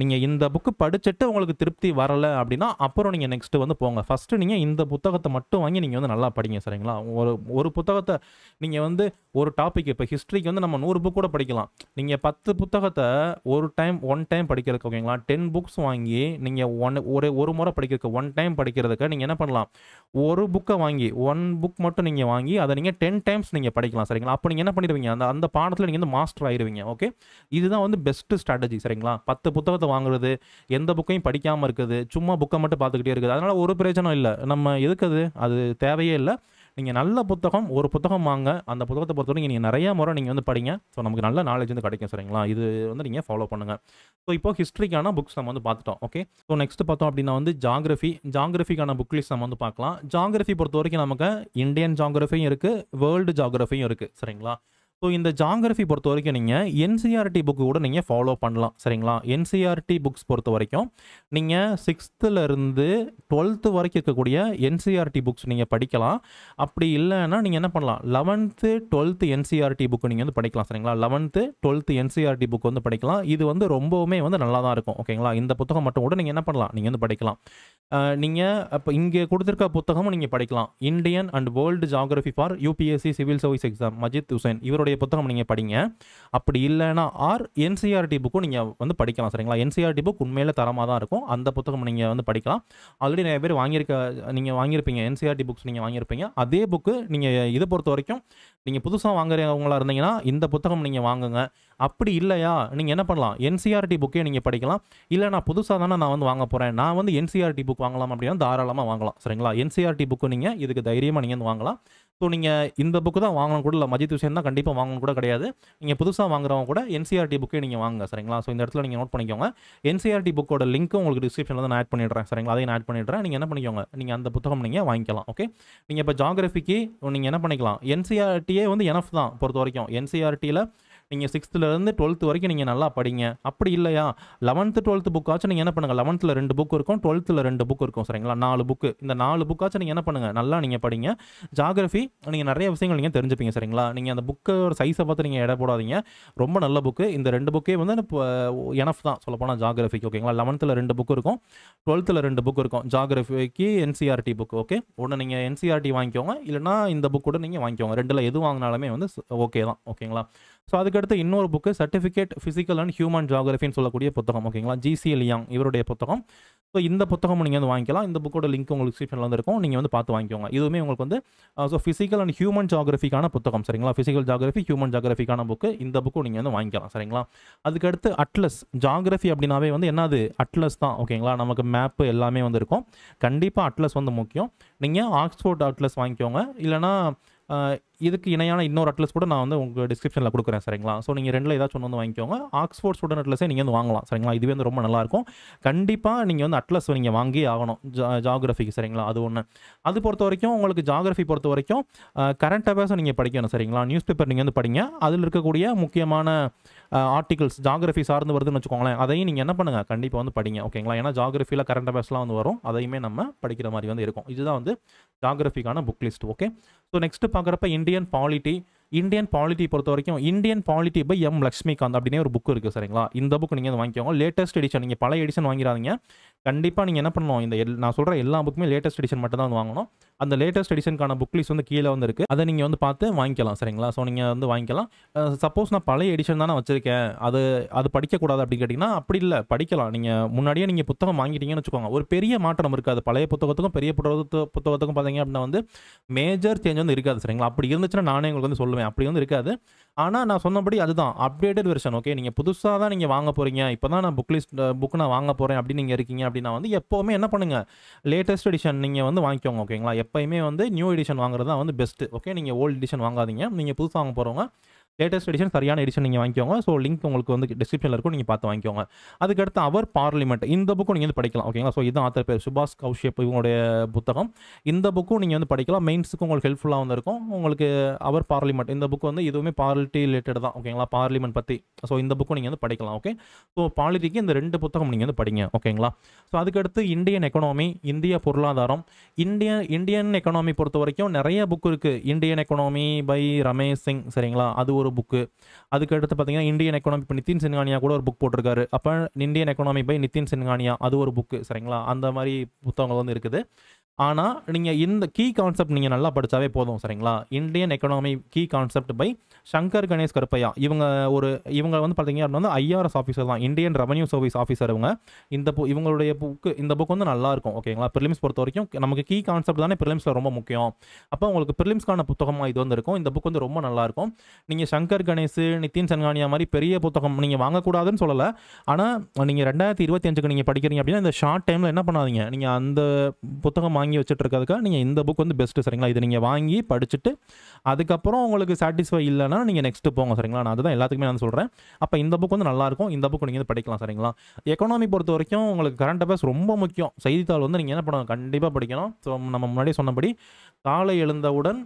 நீங்கள் இந்த புக்கு படிச்சுட்டு உங்களுக்கு திருப்தி வரலை அப்படின்னா அப்புறம் நீங்கள் நெக்ஸ்ட்டு வந்து போங்க. ஃபஸ்ட்டு நீங்கள் இந்த புத்தகத்தை மட்டும் வாங்கி நீங்கள் வந்து நல்லா படிங்க சரிங்களா. ஒரு புத்தகத்தை நீங்கள் வந்து ஒரு டாபிக், இப்போ ஹிஸ்ட்ரிக்கு வந்து நம்ம 100 புக் கூட படிக்கலாம். நீங்கள் 10 புத்தகத்தை ஒன் டைம் படிக்கிறதுக்கு ஓகேங்களா, 10 புக்ஸ் வாங்கி நீங்கள் ஒரு முறை படிக்கிறதுக்கு 1 டைம் படிக்கிறதுக்கு நீங்கள் என்ன பண்ணலாம், ஒரு புக்கை வாங்கி 1 புக் மட்டும் நீங்கள் வாங்கி அதை நீங்கள் 10 டைம்ஸ் நீங்கள் படிக்கலாம் சரிங்களா. அப்போ நீங்கள் என்ன பண்ணிடுவீங்க, அந்த பாடத்தில் நீங்கள் வந்து மாஸ்டர் ஆயிடுவீங்க. ஓகே, இதுதான் வந்து பெஸ்ட்டு ஸ்ட்ராட்டஜி சரிங்களா. 10 புத்தகத்தை வாங்குறது, எந்த புக்கையும் படிக்காமல் இருக்குது, சும்மா புக்கை மட்டும் பார்த்துக்கிட்டே இருக்குது, அதனால் ஒரு பிரயோஜனம் இல்லை. நம்ம எதுக்குது, அது தேவையே இல்லை. நீங்கள் நல்ல புத்தகம், ஒரு புத்தகம் வாங்க, அந்த புத்தகத்தை பொறுத்தவரைக்கும் நீங்கள் நிறையா முறை நீங்கள் வந்து படிங்க. ஸோ நமக்கு நல்ல நாலேஜ் வந்து கிடைக்கும் சரிங்களா. இது வந்து நீங்கள் ஃபாலோ பண்ணுங்கள். ஸோ இப்போ ஹிஸ்ட்ரிக்கான புக்ஸ் நம்ம வந்து பார்த்துட்டோம். ஓகே, ஸோ நெக்ஸ்ட் பார்த்தோம் அப்படின்னா வந்து ஜாகிரஃபிக்கான புக் லிஸ்ட் நம்ம வந்து பார்க்கலாம். ஜாகிரஃபி பொறுத்த வரைக்கும் நமக்கு இந்தியன் ஜாகிரஃபியும் இருக்குது, வேர்ல்டு ஜாகிரஃபியும் இருக்குது சரிங்களா. ஸோ இந்த ஜியோகிராஃபி பொறுத்த வரைக்கும் நீங்கள் என்சிஆர்டி புக்கு கூட நீங்கள் ஃபாலோ பண்ணலாம் சரிங்களா. என்சிஆர்டி புக்ஸ் பொறுத்த வரைக்கும் நீங்கள் 6th to 12th வரைக்கும் இருக்கக்கூடிய என்சிஆர்டி புக்ஸ் நீங்கள் படிக்கலாம். அப்படி இல்லைன்னா நீங்கள் என்ன பண்ணலாம், 11th 12th என்சிஆர்டி புக்கு நீங்கள் வந்து படிக்கலாம் சரிங்களா. 11th 12th என்சிஆர்டி புக் வந்து படிக்கலாம். இது வந்து ரொம்பவுமே வந்து நல்லா தான் இருக்கும் ஓகேங்களா. இந்த புத்தகம் மட்டும் கூட நீங்கள் என்ன பண்ணலாம், நீங்கள் வந்து படிக்கலாம். நீங்கள் அப்போ இங்கே கொடுத்துருக்க புத்தகமும் நீங்கள் படிக்கலாம். Indian and world geography for UPSC civil service exam Majid Hussain இவருடைய புத்தகம் நீங்கள் படிங்க. அப்படி இல்லைனா என்சிஆர்டி புக்கும் நீங்கள் வந்து படிக்கலாம் சரிங்களா. என்சிஆர்டி புக் உண்மையில தரமாக தான் இருக்கும். அந்த புத்தகம் நீங்கள் வந்து படிக்கலாம். ஆல்ரெடி நிறைய பேர் நீங்கள் வாங்கியிருப்பீங்க என்சிஆர்டி புக்ஸ் நீங்கள் வாங்கியிருப்பீங்க. அதே புக்கு நீங்கள் இதை பொறுத்த வரைக்கும் நீங்கள் புதுசாக வாங்குறவங்களா இருந்தீங்கன்னா இந்த புத்தகம் நீங்கள் வாங்குங்க. அப்படி இல்லையா நீங்கள் என்ன பண்ணலாம், என்சிஆர்டி புக்கே நீங்கள் படிக்கலாம். இல்லை நான் புதுசாக தானே நான் வந்து வாங்க போகிறேன், நான் வந்து என்சிஆர்டி புக் வாங்கலாம் அப்படின்னா தாராளமாக வாங்கலாம் சரிங்களா. என்சிஆர்டி புக்கு நீங்கள் இதுக்கு தைரியமாக நீங்கள் வந்து வாங்கலாம். ஸோ நீங்கள் இந்த புக்கு தான் வாங்கணும் கூட இல்லை, மஜித் ஹுசைன் தான் கண்டிப்பாக வாங்கணும் கூட கிடையாது. நீங்கள் புதுசாக வாங்குறவங்க கூட என்சிஆர்டி புக்கே நீங்கள் வாங்குங்க சரிங்களா. ஸோ இந்த இடத்துல நீங்கள் நோட் பண்ணிக்கோங்க. என்சிஆர்டி புக்கோட லிங்க்கும் உங்களுக்கு டிஸ்கிரிப்ஷனில் தான் நான் ஆட் பண்ணிடுறேன் சரிங்களா. அதையும் நான் ஆட் பண்ணிடுறேன். நீங்கள் என்ன பண்ணிக்கோங்க, நீங்கள் அந்த புத்தகம் நீங்கள் வாங்கிக்கலாம். ஓகே, நீங்கள் இப்போ ஜியோகிராஃபிக்கு நீங்கள் என்ன பண்ணிக்கலாம், என்சிஆர்டியே வந்து எனஃப் தான் பொறுத்த வரைக்கும். என்சிஆர்டியில் நீங்கள் 6th to 12th வரைக்கும் நீங்கள் நல்லா படிங்க. அப்படி இல்லையா 11th 12th புக்காச்சும் நீங்கள் என்ன பண்ணுங்கள், 11th 2 புக் இருக்கும், 12th 2 புக் இருக்கும் சரிங்களா. 4 புக்கு, இந்த 4 புக்காச்சும் நீங்கள் என்ன பண்ணுங்கள், நல்லா நீங்கள் படிங்க. ஜியோகிராஃபி நீங்கள் நிறைய விஷயங்கள் நீங்கள் தெரிஞ்சுப்பீங்க சரிங்களா. நீங்கள் அந்த புக்கோட சைஸை பார்த்து நீங்கள் எடை போடாதீங்க. ரொம்ப நல்ல புக்கு. இந்த 2 புக்கே வந்து எனஃப் தான் சொல்லப்போனால் ஜியோகிராஃபிக்கு ஓகேங்களா. 11th 2 புக்கு இருக்கும், 12th 2 புக் இருக்கும். ஜியோகிராஃபிக்கு என்சிஆர்டி புக் ஓகே. ஒன்று நீங்கள் என்சிஆர்டி வாங்கிக்கோங்க, இல்லைனா இந்த புக் கூட நீங்கள் வாங்கிக்கோங்க. ரெண்டில் எது வாங்கினாலுமே வந்து ஓகே தான் ஓகேங்களா. ஸோ அதுக்கடுத்து இன்னொரு book certificate physical and human ஜியோகிராஃபின்னு சொல்லக்கூடிய புத்தகம் ஓகேங்களா. ஜிசி லியாங் இவருடைய புத்தகம். ஸோ இந்த புத்தகம் நீங்கள் வந்து வாங்கிக்கலாம். இந்த புக்கோட லிங்க் உங்களுக்கு டிஸ்கிரிப்ஷனில் வந்து இருக்கும், நீங்கள் வந்து பார்த்து வாங்கிக்கோங்க. இதுவுமே உங்களுக்கு வந்து ஸோ ஃபிசிக்கல் அண்ட் ஹியூமன் ஜியோகிராஃபிக்கான புத்தகம் சரிங்களா. ஃபிசிக்கல் ஜியோகிராஃபி ஹியூமன் ஜியோகிராஃபிக்கான புக்கு. இந்த புக்கும் நீங்கள் வந்து வாங்கிக்கலாம் சரிங்களா. அதுக்கடுத்து அட்லஸ். ஜியோகிராஃபி அப்படின்னாவே வந்து என்னது, அட்லஸ் தான் ஓகேங்களா. நமக்கு மேப்பு எல்லாமே வந்து இருக்கும். கண்டிப்பாக அட்லஸ் வந்து முக்கியம். நீங்கள் ஆக்ஸ்ஃபோர்ட் அட்லஸ் வாங்கிக்கோங்க, இல்லைனா இதுக்கு இணையான இன்னொரு அட்லஸ் கூட நான் வந்து உங்களுக்கு டிஸ்கிரிப்ஷனில் கொடுக்குறேன் சரிங்களா. ஸோ நீங்கள் ரெண்டில் ஏதாச்சும் ஒன்று வந்து வாங்கிக்கோங்க. ஆக்ஸ்ஃபோர்ட் ஸ்டூடெண்ட் அட்லஸே நீங்கள் வந்து வாங்கலாம் சரிங்களா. இதுவே வந்து ரொம்ப நல்லாயிருக்கும். கண்டிப்பாக நீங்கள் வந்து அட்லஸ் நீங்கள் வாங்கி ஆகணும் ஜியோகிராஃபிக்கு சரிங்களா. அது ஒன்று. அது பொறுத்த வரைக்கும் உங்களுக்கு ஜியோகிராஃபி பொறுத்த வரைக்கும் கரண்ட் அஃபேர்ஸை நீங்கள் படிக்கணும் சரிங்களா. நியூஸ் பேப்பர் நீங்கள் வந்து படிங்க. அதில் இருக்கக்கூடிய முக்கியமான ஆர்டிகல்ஸ் ஜியோகிராஃபி சார்ந்து வருதுன்னு வச்சுக்கோங்களேன், அதையும் நீங்கள் என்ன பண்ணுங்கள், கண்டிப்பாக வந்து படிங்க ஓகேங்களா. ஏன்னா ஜியோகிராஃபியில் கரண்ட் அஃபேர்ஸ்லாம் வந்து வரும், அதையுமே நம்ம படிக்கிற மாதிரி வந்து இருக்கும். இதுதான் வந்து ஜியோகிராஃபிக்கான book list okay. So next பார்க்குறப்ப இந்தியன் பாலிட்டி பொறுத்த வரைக்கும் Indian polity by M Lakshmikanth அப்படின்னே ஒரு புக் இருக்குது சரிங்களா. இந்த புக் நீங்கள் வந்து வாங்கிக்கோங்க. லேட்டஸ்ட் எடிஷன், நீங்கள் பழைய எடிஷன் வாங்கிறாதீங்க. கண்டிப்பாக நீங்கள் என்ன பண்ணணும், இந்த நான் சொல்கிற எல்லா புக்குமே லேட்டஸ்ட் எடிஷன் மட்டும் தான் வந்து வாங்கணும். அந்த லேட்டஸ்ட் எடிஷனுக்கான புக் லிஸ்ட் வந்து கீழே வந்து இருக்குது, அதை நீங்கள் வந்து பார்த்து வாங்கிக்கலாம் சரிங்களா. ஸோ நீங்கள் வந்து வாங்கிக்கலாம். சப்போஸ் நான் பழைய எடிஷன் தானே வச்சுருக்கேன், அது படிக்கக்கூடாது அப்படின்னு கேட்டிங்கன்னா அப்படி இல்லை, படிக்கலாம். நீங்கள் முன்னாடியே நீங்கள் புத்தகம் வாங்கிட்டீங்கன்னு வச்சுக்கோங்க, ஒரு பெரிய மாற்றம் இருக்காது. பழைய புத்தகத்துக்கும் பெரிய புத்தகத்துக்கும் பார்த்தீங்க அப்படின்னா வந்து மேஜர் சேஞ்ச் வந்து இருக்காது சரிங்களா. அப்படி இருந்துச்சுன்னா நானே உங்களுக்கு வந்து சொல்லுவேன், அப்படி வந்து இருக்காது. ஆனால் நான் சொன்னபடி அதுதான் அப்டேட்டட் வெர்ஷன் ஓகே. நீங்கள் புதுசாக தான் நீங்கள் வாங்க போகிறீங்க, இப்போ தான் நான் புக் நான் வாங்க போகிறேன் அப்படின்னு நீங்கள் இருக்கீங்க அப்படின்னா வந்து எப்போவுமே என்ன பண்ணுங்கள், லேட்டஸ்ட் எடிஷன் நீங்கள் வந்து வாங்கிக்கோங்க ஓகேங்களா. எப்போயுமே வந்து நியூ எடிஷன் வாங்குறது தான் வந்து பெஸ்ட்டு ஓகே. நீங்கள் ஓல்டு எடிஷன் வாங்காதீங்க. நீங்கள் புதுசாக வாங்க போகிறவங்க லேட்டஸ்ட் எடிஷன் சரியான எடிஷன் நீங்கள் வாங்கிக்கோங்க. ஸோ லிங்க் உங்களுக்கு வந்து டிஸ்கிரிப்ஷனில் இருக்கும், நீங்கள் பார்த்து வாங்கிக்கோங்க. அதுக்கடுத்து அவர் பார்லிமெண்ட், இந்த புக்கும் நீங்கள் வந்து படிக்கலாம் ஓகேங்களா. ஸோ இதுதான் ஆத்தர் பேர் சுபாஷ் கௌஷிப் இவங்களுடைய புத்தகம். இந்த புக்கும் நீங்கள் வந்து படிக்கலாம். மெயின்ஸுக்கு உங்களுக்கு ஹெல்ப்ஃபுல்லாக வந்து இருக்கும். உங்களுக்கு அவர் பார்லிமெண்ட் இந்த புக் வந்து இதுவுமே பாலிட்டி ரிலேட்டட் தான் ஓகேங்களா, பார்லிமெண்ட் பற்றி. ஸோ இந்த புக்கும் நீங்கள் வந்து படிக்கலாம் ஓகே. ஸோ பாலிட்டிக்கு இந்த 2 புத்தகம் நீங்கள் வந்து படிங்க ஓகேங்களா. ஸோ அதுக்கடுத்து இந்தியன் எக்கனாமி, இந்திய பொருளாதாரம். இந்தியன் எக்கனாமி பொறுத்த வரைக்கும் நிறைய புக் இருக்குது. Indian economy by Ramesh Singh சரிங்களா, அது ஒரு புக்கு. அதுக்கு அடுத்து பார்த்தீங்கன்னா இந்தியன் எக்கனாமி இப்போ நிதின் சின்ஹானியா கூட ஒரு புக் போட்டிருக்காரு. அப்போ இந்தியன் எக்கனாமி பை நிதின் சின்ஹானியா அது ஒரு புக்கு சரிங்களா. அந்த மாதிரி புத்தகங்கள் வந்து இருக்குது. ஆனால் நீங்கள் இந்த கீ கான்செப்ட் நீங்கள் நல்லா படித்தாவே போதும் சரிங்களா. Indian economy key concept by Sankar Ganesh Karuppaiah. இவங்க வந்து பார்த்தீங்க அப்படின்னா வந்து ஐஆர்எஸ் ஆஃபீஸர் தான், இந்தியன் ரெவன்யூ சர்வீஸ் ஆஃபீஸர் இவங்க. இவங்களுடைய இந்த புக் வந்து நல்லா இருக்கும் ஓகேங்களா. ப்ரிலிம்ஸ் பொறுத்த வரைக்கும் நமக்கு கீ கான்செப்ட் தானே ப்ரிலிம்ஸில் ரொம்ப முக்கியம். அப்போ உங்களுக்கு ப்ரிலிம்ஸ்க்கான புத்தகமாக இது வந்து இருக்கும். இந்த புக் வந்து ரொம்ப நல்லாயிருக்கும். நீங்கள் சங்கர் கணேஷ், நிதின் சின்ஹானியா மாதிரி பெரிய புத்தகம் நீங்கள் வாங்கக்கூடாதுன்னு சொல்லலை. ஆனால் நீங்கள் 2025க்கு நீங்கள் படிக்கிறீங்க அப்படின்னா இந்த ஷார்ட் டைமில் என்ன பண்ணாதீங்க, நீங்கள் அந்த புத்தகம் வாங்கி வச்சுட்டு இருக்கிறதுக்காக நீங்கள் இந்த புக் வந்து பெஸ்ட்டு சரிங்களா. இதை நீங்கள் வாங்கி படிச்சுட்டு அதுக்கப்புறம் உங்களுக்கு சாட்டிஸ்ஃபை இல்லைன்னா நீங்கள் நெக்ஸ்ட்டு போங்க சரிங்களா. நான் அதுதான் எல்லாத்துக்குமே நான் சொல்கிறேன். அப்போ இந்த புக் வந்து நல்லாயிருக்கும், இந்த புக் நீங்கள் வந்து படிக்கலாம் சரிங்களா. எக்கனாமி பொறுத்த வரைக்கும் உங்களுக்கு கரண்ட் அஃபேர்ஸ் ரொம்ப முக்கியம். செய்தித்தாள் வந்து நீங்கள் என்ன பண்ணணும், கண்டிப்பாக படிக்கணும். ஸோ நம்ம முன்னாடியே சொன்னபடி காலை எழுந்தவுடன்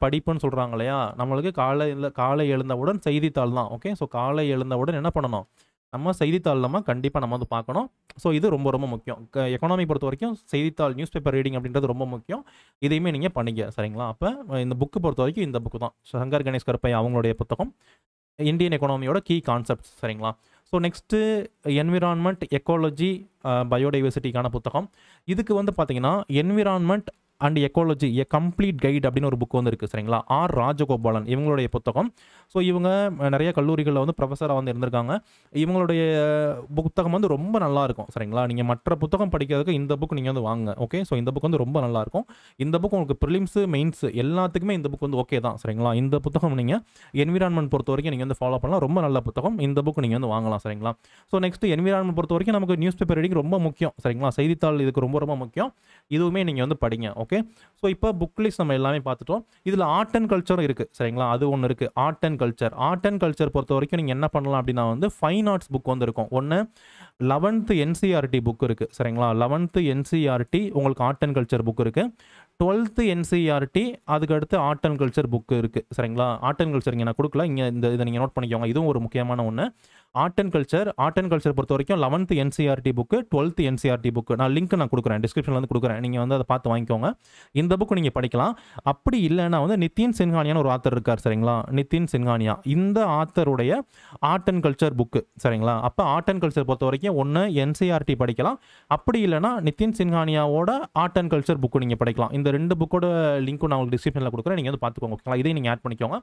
படிப்புன்னு சொல்கிறாங்க இல்லையா, நம்மளுக்கு காலை எழுந்தவுடன் செய்தித்தாள் தான். ஓகே, ஸோ காலை எழுந்தவுடன் என்ன பண்ணணும், நம்ம செய்தித்தாள் நம்ம கண்டிப்பாக நம்ம வந்து பார்க்கணும். ஸோ இது ரொம்ப ரொம்ப முக்கியம். எக்கனாமி பொறுத்த வரைக்கும் செய்தித்தாள் நியூஸ் பேப்பர் ரீடிங் அப்படின்றது ரொம்ப முக்கியம். இதையுமே நீங்கள் பண்ணிக்க சரிங்களா. அப்போ இந்த புக்கு பொறுத்த வரைக்கும் இந்த புக்கு தான் சங்கர் கணேஷ் கருப்பை அவங்களுடைய புத்தகம், இந்தியன் எக்கனாமியோட கீ கான்செப்ட்ஸ் சரிங்களா. ஸோ நெக்ஸ்ட்டு என்விரான்மெண்ட், எக்காலஜி, பயோடைவர்சிட்டிக்கான புத்தகம். இதுக்கு வந்து பார்த்தீங்கன்னா environment and ecology a complete guide அப்படின்னு ஒரு புக் வந்து இருக்குது சரிங்களா. ஆர் ராஜகோபாலன் இவங்களுடைய புத்தகம். ஸோ இவங்க நிறைய கல்லூரிகளில் வந்து ப்ரொஃபஸராக வந்து இருந்திருக்காங்க. இவங்களுடைய புத்தகம் வந்து ரொம்ப நல்லாயிருக்கும் சரிங்களா. நீங்கள் மற்ற புத்தகம் படிக்கிறதுக்கு இந்த புக் நீங்கள் வந்து வாங்க. ஓகே, ஸோ இந்த புக் வந்து ரொம்ப நல்லாயிருக்கும். இந்த புக் உங்களுக்கு ப்ரிலிம்ஸு மெயின்ஸு எல்லாத்துக்குமே இந்த புக் வந்து ஓகே தான் சரிங்களா. இந்த புத்தகம் நீங்கள் என்விரான்மெண்ட் பொறுத்த வரைக்கும் நீங்கள் வந்து ஃபாலோ பண்ணலாம். ரொம்ப நல்ல புத்தகம். இந்த புக் நீங்கள் வந்து வாங்கலாம் சரிங்களா. ஸோ நெக்ஸ்ட்டு என்விரான்மெண்ட் பொறுத்த வரைக்கும் நமக்கு நியூஸ் பேப்பர் ரீடிங் ரொம்ப முக்கியம் சரிங்களா. செய்தித்தாள் இதுக்கு ரொம்ப ரொம்ப முக்கியம். இதுவுமே நீங்கள் வந்து படிங்க. ஓகே, ஸோ இப்போ புக் லிஸ்ட் நம்ம எல்லாமே பார்த்துட்டோம். இதில் ஆர்ட் அண்ட் கல்ச்சரும் இருக்குது சரிங்களா. அது ஒன்று இருக்குது, art and culture. Art and culture பொறுத்த வரைக்கும் நீங்கள் என்ன பண்ணலாம் அப்படின்னா வந்து ஃபைன் ஆர்ட்ஸ் புக் வந்து இருக்கும். ஒன்று 11th NCERT புக் இருக்குது சரிங்களா. 11th NCERT உங்களுக்கு ஆர்ட் அண்ட் கல்ச்சர் புக் இருக்குது. 12th NCERT அதுக்கு அடுத்து ஆர்ட் அண்ட் கல்ச்சர் புக் இருக்குது சரிங்களா. ஆர்ட் அண்ட் கல்ச்சர் இங்கே நான் கொடுக்கல, இங்கே இதை நீங்கள் நோட் பண்ணிக்கோங்க. இதுவும் ஒரு முக்கியமான ஒன்று. ஆர்ட் அண்ட் கல்ச்சர் பொறுத்த வரைக்கும் 11th NCERT book, 12th NCERT book நான் லிங்க் நான் கொடுக்குறேன், டிஸ்கிரிப்ஷனில் வந்து கொடுக்குறேன். நீங்கள் வந்து அதை பார்த்து வாங்கிக்கோங்க. இந்த புக்கு நீங்கள் படிக்கலாம். அப்படி இல்லைன்னா வந்து நிதின் சின்ஹானியான்னு ஒரு ஆத்தர் இருக்கார் சரிங்களா. நிதின் சின்ஹானியா இந்த ஆத்தருடைய ஆர்ட் அண்ட் கல்ச்சர் புக்கு சரிங்களா. அப்போ ஆர்ட் அண்ட் கல்ச்சர் பொறுத்த வரைக்கும் ஒன்று NCERT படிக்கலாம், அப்படி இல்லைனா நிதின் சின்ஹானியாவோட ஆர்ட் அண்ட் கல்ச்சர் புக்கு நீங்கள் படிக்கலாம். இந்த ரெண்டு புக்கோட லிங்க்கும் நான் உங்களுக்கு டிஸ்கிரிப்ஷனில் கொடுக்குறேன், நீங்கள் வந்து பார்த்துக்கோங்க ஓகேங்களா. இதையும் நீங்கள் ஆட் பண்ணிக்கோங்க.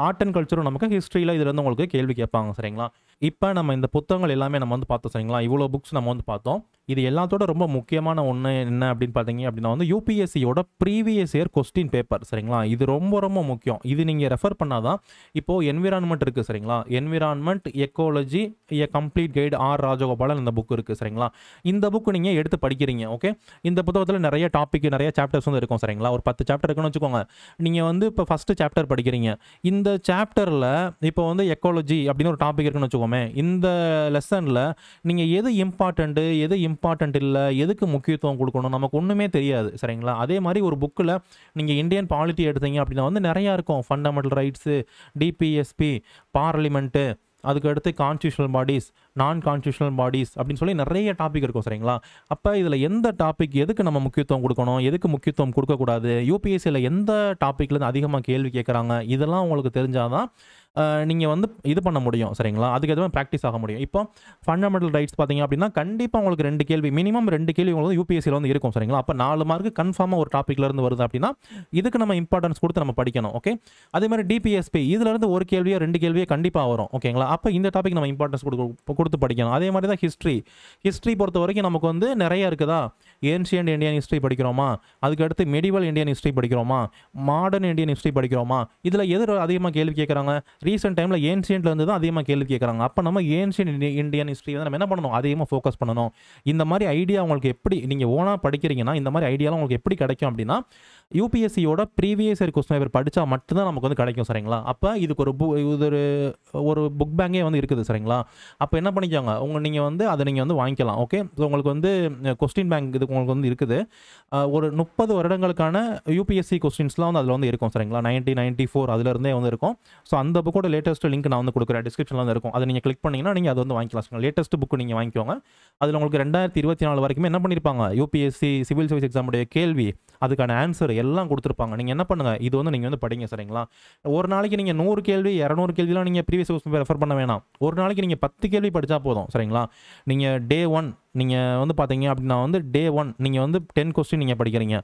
ஆர்ட் அண்ட் கல்ச்சரும் நமக்கு ஹிஸ்ட்ரியில் இதில் வந்து உங்களுக்கு கேள்வி கேட்பாங்க சரிங்களா. இப்போ நம்ம இந்த புத்தகங்கள் எல்லாமே நம்ம வந்து பார்த்தோம் சரிங்களா. இவ்வளோ புக்ஸ் நம்ம வந்து பார்த்தோம். இது எல்லாத்தோட ரொம்ப முக்கியமான ஒன்று என்ன அப்படின்னு பார்த்தீங்க அப்படின்னா வந்து UPSCயோட ப்ரீவியஸ் இயர் கொஸ்டின் பேப்பர் சரிங்களா. இது ரொம்ப ரொம்ப முக்கியம். இது நீங்கள் ரெஃபர் பண்ணாதான். இப்போது என்விரான்மெண்ட் இருக்குது சரிங்களா. Environment, ecology a complete guide R Rajagopalan இந்த புக் இருக்குது சரிங்களா. இந்த புக்கு நீங்கள் எடுத்து படிக்கிறீங்க. ஓகே, இந்த புத்தகத்தில் நிறைய டாபிக் நிறைய சாப்டர்ஸ் வந்து இருக்கும் சரிங்களா. ஒரு 10 சாப்டர் இருக்குன்னு வச்சுக்கோங்க. நீங்கள் வந்து இப்போ ஃபஸ்ட்டு சாப்டர் படிக்கிறீங்க. இந்த சாப்டரில் இப்போ வந்து எக்காலஜி அப்படின்னு ஒரு டாபிக் இருக்குன்னு வச்சுக்கோமே. இந்த லெசனில் நீங்கள் எது இம்பார்ட்டண்ட்டு எது இம்பார்ட்டண்ட் இல்லை, எதுக்கு முக்கியத்துவம் கொடுக்கணும், நமக்கு ஒன்றுமே தெரியாது சரிங்களா. அதே மாதிரி ஒரு புக்கில் நீங்கள் இந்தியன் பாலிட்டி எடுத்தீங்க அப்படின்னா வந்து நிறையா இருக்கும். ஃபண்டமெண்டல் ரைட்ஸு, DPSP, பார்லிமெண்ட்டு, அதுக்கு அடுத்து கான்ஸ்டியூஷனல் பாடிஸ், நான் கான்ஸ்டியூஷனல் பாடிஸ் அப்படின்னு சொல்லி நிறைய டாபிக் இருக்கும் சரிங்களா. அப்போ இதில் எந்த டாபிக் எதுக்கு நம்ம முக்கியத்துவம் கொடுக்கணும், எதுக்கு முக்கியத்துவம் கொடுக்கக்கூடாது, UPSCயில் எந்த டாப்பிக்லேருந்து அதிகமாக கேள்வி கேட்குறாங்க, இதெல்லாம் உங்களுக்கு தெரிஞ்சாதான் நீங்கள் வந்து இது பண்ண முடியும் சரிங்களா. அதுக்கு எதுவும் ப்ராக்டிஸ் ஆக முடியும். இப்போ ஃபண்டமெண்டல் ரைட்ஸ் பார்த்தீங்க அப்படின்னா கண்டிப்பாக உங்களுக்கு 2 கேள்வி மினிமம் 2 கேள்வி உங்களுக்கு UPSCயில் வந்து இருக்கும் சரிங்களா. அப்போ 4 மார்க்கு கன்ஃபார்மாக ஒரு டாப்பிக்லேருந்து வருது அப்படின்னா இதுக்கு நம்ம இம்பார்ட்டன்ஸ் கொடுத்து நம்ம படிக்கணும். ஓகே, அதே மாதிரி DPSP இதுலேருந்து ஒரு கேள்வியோ 2 கேள்வியோ கண்டிப்பாக வரும். ஓகேங்களா, அப்போ இந்த டாபிக் நம்ம இம்பார்ட்டன்ஸ் கொடுத்து படிக்கணும். அதே மாதிரி தான் ஹிஸ்ட்ரி பொறுத்த வரைக்கும் நமக்கு வந்து நிறைய இருக்குதா. ஏன்ஷியன்ட் இந்தியன் ஹிஸ்ட்ரி படிக்கிறோமா, அதுக்கு அடுத்து மெடிவல் இந்தியன் ஹிஸ்ட்ரி படிக்கிறோமா, மாடர்ன் இந்தியன் ஹிஸ்ட்ரி படிக்கிறோமா, இதில் எது அதிகமாக கேள்வி கேட்குறாங்க. ரீசெண்ட் டைமில் ஏன்ஷியன்ட்லேருந்து தான் அதிகமாக கேள்வி கேட்குறாங்க. அப்போ நம்ம ஏன்ஷியன்ட் இந்தியன் ஹிஸ்ட்ரி வந்து நம்ம என்ன பண்ணணும், அதிகமாக ஃபோக்கஸ் பண்ணணும். இந்த மாதிரி ஐடியா உங்களுக்கு எப்படி நீங்கள் ஓனாக படிக்கிறீங்கன்னா இந்த மாதிரி ஐடியாலாம் உங்களுக்கு எப்படி கிடைக்கும் அப்படின்னா UPSCயோட ப்ரீவியஸ் இயர் கொஸ்டின் பேப்பர் படித்தா மட்டும்தான் நமக்கு வந்து கிடைக்கும் சரிங்களா. அப்போ இதுக்கு ஒரு புக் பேங்கே வந்து இருக்குது சரிங்களா. அப்போ என்ன பண்ணிக்கோங்க, நீங்கள் வந்து அதை நீங்கள் வந்து வாங்கிக்கலாம். ஓகே, ஸோ உங்களுக்கு வந்து கொஸ்டின் பேங்க் இது உங்களுக்கு வந்து இருக்குது. ஒரு 30 வருடங்களுக்கான UPSC கொஸ்டின்ஸ்லாம் வந்து அதில் வந்து இருக்கும் சரிங்களா. 1994 அதிலிருந்தே வந்து இருக்கும். ஸோ அந்த புக்கோட லேட்டஸ்ட் லிங்க் நான் வந்து கொடுக்குறேன், டிஸ்கிரிப்ஷனில் வந்து இருக்கும். அதை நீங்கள் கிளிக் பண்ணிங்கன்னா நீங்கள் அதை வந்து வாங்கிக்கலாம். லேட்டஸ்ட் புக்கு நீங்கள் வாங்கிக்கோங்க. அதில் உங்களுக்கு 2024 வரைக்குமே என்ன பண்ணியிருப்பாங்க, UPSC சிவில் சர்வீஸ் எக்ஸாமுடைய கேள்வி, அதுக்கான ஆன்சர் எல்லாம் கொடுத்துருப்பாங்க. நீங்கள் என்ன பண்ணுங்கள், இது வந்து நீங்கள் வந்து படிங்க சரிங்களா. ஒரு நாளைக்கு நீங்கள் 100 கேள்வி 200 கேள்விலாம் நீங்கள் ப்ரீவியஸ் கொஸ்டின் ரெஃபர் பண்ண வேணாம். ஒரு நாளைக்கு நீங்கள் 10 கேள்வி படித்தா போதும் சரிங்களா. நீங்கள் Day 1 நீங்கள் வந்து பார்த்தீங்க அப்படின்னா வந்து Day 1 நீங்கள் வந்து 10 கொஸ்டின் நீங்கள் படிக்கிறீங்க.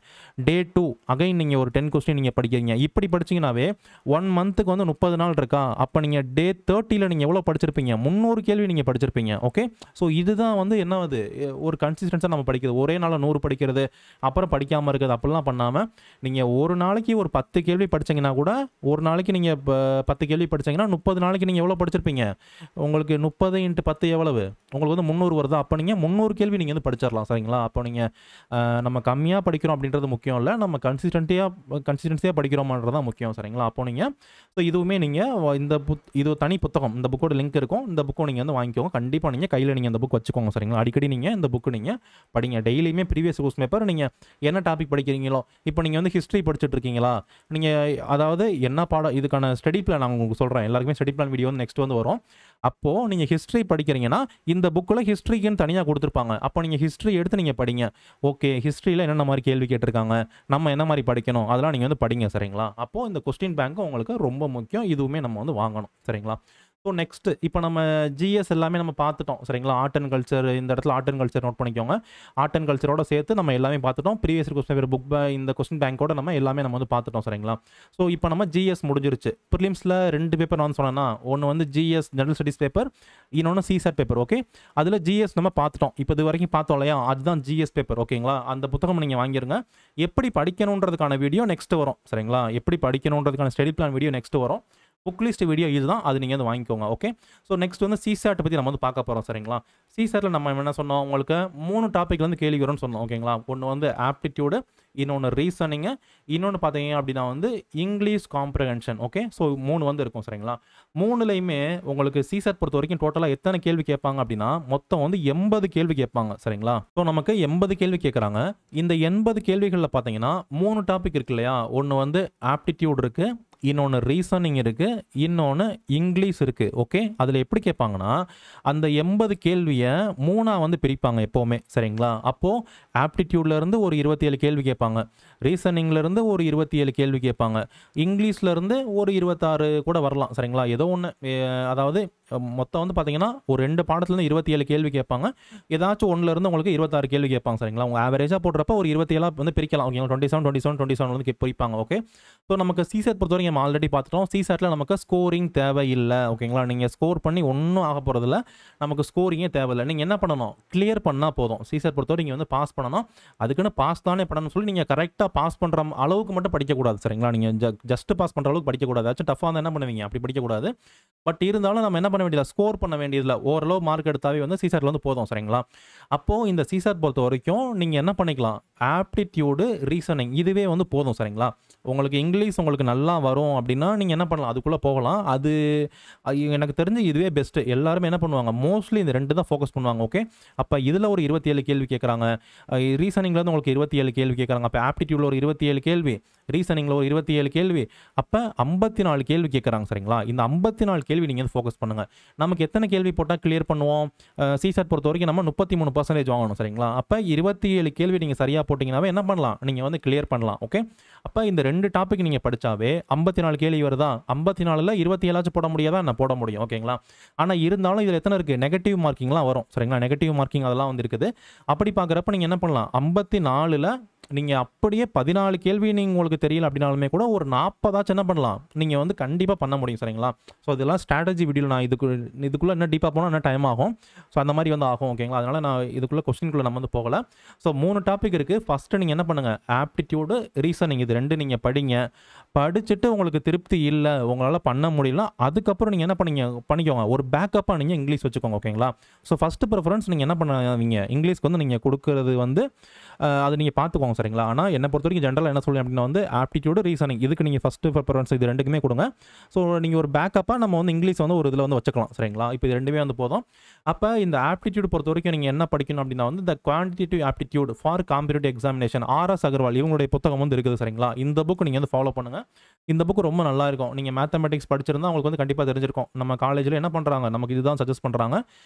Day 2 அகைன் நீங்கள் ஒரு 10 கொஸ்டின் நீங்கள் படிக்கிறீங்க. இப்படி படிச்சிங்கனாவே 1 மந்த்துக்கு வந்து 30 நாள் இருக்கா. அப்போ நீங்கள் Day 30ல் நீங்கள் எவ்வளோ படிச்சிருப்பீங்க, 300 கேள்வி நீங்கள் படிச்சிருப்பீங்க. ஓகே, ஸோ இதுதான் வந்து என்ன அது ஒரு கன்சிஸ்டன்ஸாக நம்ம படிக்கிறது. ஒரே நாளில் 100 படிக்கிறது அப்புறம் படிக்காமல் இருக்குது அப்படிலாம் பண்ணாமல் நீங்கள் ஒரு நாளைக்கு ஒரு 10 கேள்வி படிச்சிங்கன்னா கூட, ஒரு நாளைக்கு நீங்கள் 10 கேள்வி படிச்சிங்கன்னா 30 நாளைக்கு நீங்கள் எவ்வளோ படிச்சிருப்பீங்க. உங்களுக்கு 30 × 10 எவ்வளவு, உங்களுக்கு வந்து 300 வருதா. அப்போ நீங்கள் 300 கேள்வி நீங்கள் வந்து படிச்சிடலாம் சரிங்களா. அப்போ நீங்கள் நம்ம கம்மியாக படிக்கிறோம் அப்படின்றது முக்கியம் இல்லை, நம்ம கன்சிஸ்டன்சியாக படிக்கிறோமான்றது தான் முக்கியம் சரிங்களா. அப்போ நீங்கள் ஸோ இதுவுமே நீங்கள் இது தனி புத்தகம், இந்த புக்கோட லிங்க் இருக்கும், இந்த புக்கை நீங்கள் வந்து வாங்கிக்கோங்க. கண்டிப்பாக நீங்கள் கையில் நீங்கள் இந்த புக் வச்சுக்கோங்க சரிங்களா. அடிக்கடி நீங்கள் இந்த புக்கு நீங்கள் படிங்க. டெய்லியுமே ப்ரீவியஸ் கொஸ்டின் பேப்பர் நீங்கள் என்ன டாபிக் படிக்கிறீங்களோ, இப்போ நீங்கள் வந்து ஹிஸ்ட்ரி படிச்சுட்டு இருக்கீங்களா, நீங்கள் அதாவது என்ன பாடம் இதுக்கான ஸ்டடி பிளான் நான் உங்களுக்கு சொல்கிறேன். எல்லாருக்குமே ஸ்டடி பிளான் வீடியோ வந்து நெக்ஸ்ட் வந்து வரும். அப்போது நீங்கள் ஹிஸ்ட்ரி படிக்கிறீங்கன்னா இந்த புக்கில் ஹிஸ்ட்ரிக்குன்னு தனியாக கொடுத்துருப்பாங்க. அப்போ நீங்கள் ஹிஸ்ட்ரி எடுத்து நீங்கள் படிங்க. ஓகே, ஹிஸ்ட்ரியில் என்னென்ன மாதிரி கேள்வி கேட்டிருக்காங்க, நம்ம என்ன மாதிரி படிக்கணும், அதெல்லாம் நீங்கள் வந்து படிங்க சரிங்களா. அப்போது இந்த கொஸ்டின் பேங்க் உங்களுக்கு ரொம்ப முக்கியம். இதுவுமே நம்ம வந்து வாங்கணும் சரிங்களா. ஸோ நெக்ஸ்ட் இப்போ நம்ம ஜிஎஸ் எல்லாமே நம்ம பார்த்துட்டோம் சரிங்களா. ஆர்ட் அண்ட் கல்ச்சர், இந்த இடத்துல ஆர்ட் அண்ட் கல்ச்சர் நோட் பண்ணிக்கோங்க. ஆர்ட் அண்ட் கல்ச்சரோட சேர்த்து நம்ம எல்லாமே பார்த்துட்டோம். ப்ரீவியஸ் கொஸ்டின் பேப்பர் புக் இந்த கொஸ்டின் பேங்கோட நம்ம எல்லாமே நம்ம வந்து பார்த்துட்டோம் சரிங்களா. ஸோ இப்போ நம்ம ஜிஎஸ் முடிஞ்சிருச்சு. ப்ரிலிம்ஸில் 2 பேப்பர் நான் சொன்னேன்னா, ஒன்று வந்து ஜிஎஸ் ஜெனரல் ஸ்டடீஸ் பேப்பர், இன்னொன்று சிசாட் பேப்பர். ஓகே, அதில் ஜிஎஸ் நம்ம பார்த்துட்டோம். இப்போ இது வரைக்கும் பார்த்தோம் இல்லையா, அதுதான் ஜிஎஸ் பேப்பர். ஓகேங்களா, அந்த புத்தகம் நீங்கள் வாங்கிருங்க. எப்படி படிக்கணுன்றதுக்கான வீடியோ நெக்ஸ்ட் வரும் சரிங்களா. எப்படி படிக்கணுன்றதுக்கான ஸ்டடி பிளான் வீடியோ நெக்ஸ்ட் வரும். புக் லிஸ்ட் வீடியோ இதுதான், அது நீங்கள் வந்து வாங்கிக்கோங்க. ஓகே, ஸோ நெக்ஸ்ட் வந்து சிசாட் பற்றி நம்ம வந்து பார்க்க போகிறோம் சரிங்களா. சிசாட்டில் நம்ம என்ன சொன்னோம், உங்களுக்கு 3 டாப்பிக்லேருந்து கேள்வி வரும்னு சொன்னோம். ஓகேங்களா, ஒன்று வந்து ஆப்டிடியூடு, இன்னொன்று ரீசனிங்கு, இன்னொன்று பார்த்தீங்க அப்படின்னா வந்து இங்கிலீஷ் காம்ப்ரஹென்ஷன். ஓகே, ஸோ 3 வந்து இருக்கும் சரிங்களா. 3லையுமே உங்களுக்கு சிசாட் பொறுத்த வரைக்கும் டோட்டலாக எத்தனை கேள்வி கேட்பாங்க அப்படின்னா மொத்தம் வந்து 80 கேள்வி கேட்பாங்க சரிங்களா. ஸோ நமக்கு 80 கேள்வி கேட்குறாங்க. இந்த 80 கேள்விகளில் பார்த்தீங்கன்னா 3 டாபிக் இருக்கு இல்லையா. ஒன்று வந்து ஆப்டிடியூட் இருக்குது, இன்னொன்று ரீசனிங் இருக்குது, இன்னொன்று இங்கிலீஷ் இருக்குது. ஓகே, அதில் எப்படி கேட்பாங்கன்னா அந்த 80 கேள்வியை 3ஆக வந்து பிரிப்பாங்க எப்போவுமே சரிங்களா. அப்போது ஆப்டிடியூட்லேருந்து ஒரு 27 கேள்வி கேட்பாங்க, ரீசனிங்லேருந்து ஒரு 27 கேள்வி கேட்பாங்க, இங்கிலீஷ்லேருந்து ஒரு 26 கூட வரலாம் சரிங்களா. ஏதோ ஒன்று, அதாவது மொத்தம் வந்து பார்த்தீங்கன்னா ஒரு 2 பாடத்துலேருந்து 27 கேள்வி கேட்பாங்க. ஏதாச்சும் ஒன்றுலேருந்து உங்களுக்கு 26 கேள்வி கேட்பாங்க சரிங்களா. உங்கள் ஆவரேஜாக போடுறப்ப ஒரு 27 வந்து பிரிக்கலாம். ஓகேங்களா, 27 வந்து பிரிப்பாங்க. ஓகே, ஸோ நமக்கு சிசாட் பொறுத்த வரைக்கும் நம்ம ஆல்ரெடி பார்த்துட்டோம். சிசாட்டில் நமக்கு ஸ்கோரிங் தேவையில்லை. ஓகேங்களா, நீங்கள் ஸ்கோர் பண்ணி ஒன்றும் ஆக போகிறதில்ல, நமக்கு ஸ்கோரிங்கே தேவையில்லை. நீங்கள் என்ன பண்ணணும், கிளியர் பண்ணால் போதும். சிசாட் பொறுத்த வரைக்கும் வந்து பாஸ் பண்ணணும். அதுக்குன்னு பாஸ் தானே பண்ணணும்னு சொல்லி நீங்கள் கரெக்டாக பாஸ் பண்ணுற அளவுக்கு மட்டும் படிக்கக்கூடாது சரிங்களா. நீங்கள் ஜஸ்ட் பாஸ் பண்ணுற அளவுக்கு படிக்கக்கூடாது. ஏதாச்சும் டஃபாக இருந்தால் என்ன பண்ணுவீங்க, அப்படி படிக்கக்கூடாது. பட் இருந்தாலும் நம்ம என்ன பண்ண வேண்டியதில்லை, ஸ்கோர் பண்ண வேண்டியதில்லை. ஓரளவு மார்க் எடுத்தாவே வந்து சிசாட்டில் வந்து போதும் சரிங்களா. அப்போது இந்த சிசாட் பொறுத்த வரைக்கும் நீங்கள் என்ன பண்ணிக்கலாம், ஆப்டிடியூடு ரீசனிங் இதுவே வந்து போதும் சரிங்களா. உங்களுக்கு இங்கிலீஷ் உங்களுக்கு நல்லா வரும் அப்படின்னா நீங்கள் என்ன பண்ணலாம், அதுக்குள்ளே போகலாம். அது எனக்கு தெரிஞ்சு இதுவே பெஸ்ட்டு. எல்லாருமே என்ன பண்ணுவாங்க, மோஸ்ட்லி இந்த 2 தான் ஃபோக்கஸ் பண்ணுவாங்க. ஓகே, அப்போ இதில் ஒரு 27 கேள்வி கேட்குறாங்க, ரீசனிங்லேருந்து உங்களுக்கு 27 கேள்வி கேட்குறாங்க, அப்போ ஆப்டிடியூடில் ஒரு 27 கேள்வி, ரீசனிங்கில் ஒரு 27 கேள்வி, அப்போ 54 கேள்வி கேட்குறாங்க சரிங்களா. இந்த 54 கேள்வி நீங்கள் வந்து ஃபோக்கஸ் பண்ணுங்கள். நமக்கு எத்தனை கேள்வி போட்டால் கிளியர் பண்ணுவோம், சிசாட் பொறுத்த வரைக்கும் நம்ம 33% வாங்கணும் சரிங்களா. அப்போ 27 கேள்வி நீங்கள் சரியாக போட்டிங்கனாவே என்ன பண்ணலாம், நீங்கள் வந்து கிளியர் பண்ணலாம். ஓகே, அப்போ இந்த 2 டாபிக் நீங்கள் படித்தாவே 54 கேள்வி வருதா, 54ல் 27 போட முடியாதா, நான் போட முடியும். ஓகேங்களா, ஆனால் இருந்தாலும் இதில் எத்தனை இருக்குது, நெகட்டிவ் மார்க்கிங்லாம் வரும் சரிங்களா. நெகட்டிவ் மார்க்கிங் அதெல்லாம் வந்து இருக்குது. அப்படி பார்க்குறப்ப நீங்கள் என்ன பண்ணலாம், 54ல் நீங்கள் அப்படியே 14 கேள்வி நீங்கள் உங்களுக்கு தெரியல அப்படின்னாலுமே கூட ஒரு 40 என்ன பண்ணலாம், நீங்கள் வந்து கண்டிப்பாக பண்ண முடியும் சரிங்களா. ஸோ இதெல்லாம் ஸ்ட்ராட்டஜி வீடியோ, நான் இதுக்குள்ளே என்ன டீப்பாக போனால் என்ன டைம் ஆகும், ஸோ அந்த மாதிரி வந்து ஆகும். ஓகேங்களா, அதனால் நான் இதுக்குள்ளே கொஸ்டின்குள்ளே நம்ம வந்து போகலை. ஸோ 3 டாபிக் இருக்குது. ஃபஸ்ட்டு நீங்கள் என்ன பண்ணுங்கள், ஆப்டிடியூடு ரீசனிங் இது 2 நீங்கள் படிங்க. படிச்சுட்டு உங்களுக்கு திருப்தி இல்லை, உங்களால் பண்ண முடியல, அதுக்கப்புறம் நீங்கள் என்ன பண்ணிக்கோங்க, ஒரு பேக்கப்பாக நீங்கள் இங்கிலீஷ் வச்சுக்கோங்க. ஓகேங்களா, ஸோ ஃபஸ்ட்டு ப்ரிஃபரன்ஸ் நீங்கள் என்ன பண்ணுவீங்க, இங்கிலீஷ்க்கு வந்து நீங்கள் கொடுக்குறது வந்து அது நீங்கள் பார்த்துக்கோங்க சரிங்களா. ஆனால் என்னை பொறுத்த வரைக்கும் ஜென்ரலாக என்ன சொல்லுவேன் அப்படின்னா வந்து ஆப்டிடியூடு ரீசனிங் இதுக்கு நீங்கள் ஃபஸ்ட்டு ப்ரிஃபரன்ஸ் இது 2க்குமே கொடுங்க. ஸோ நீங்கள் ஒரு பேக்கப்பாக நம்ம வந்து இங்கிலீஷ் வந்து ஒரு இதில் வந்து வச்சுக்கலாம் சரிங்களா. இப்போ இது 2மே வந்து போதும். அப்போ இந்த ஆப்டிடியூட் பொறுத்த வரைக்கும் நீங்கள் என்ன படிக்கணும் அப்படின்னா வந்து the quantitative aptitude for competitive examination, RS Agarwal இவங்களுடைய புத்தகம் வந்து இருக்குது சரிங்களா. இந்த புக் நீங்கள் வந்து ஃபாலோ பண்ணுங்கள். இந்த புக் ரொம்ப நல்லா இருக்கும். நீங்கள் மேத்தமெட்டிக்ஸ் படிச்சிருந்தா உங்களுக்கு வந்து கண்டிப்பாக தெரிஞ்சிருக்கும், நம்ம காலேஜில் என்ன பண்ணுறாங்க, நமக்கு இதுதான் சஜஸ்ட் பண்ணுறாங்க.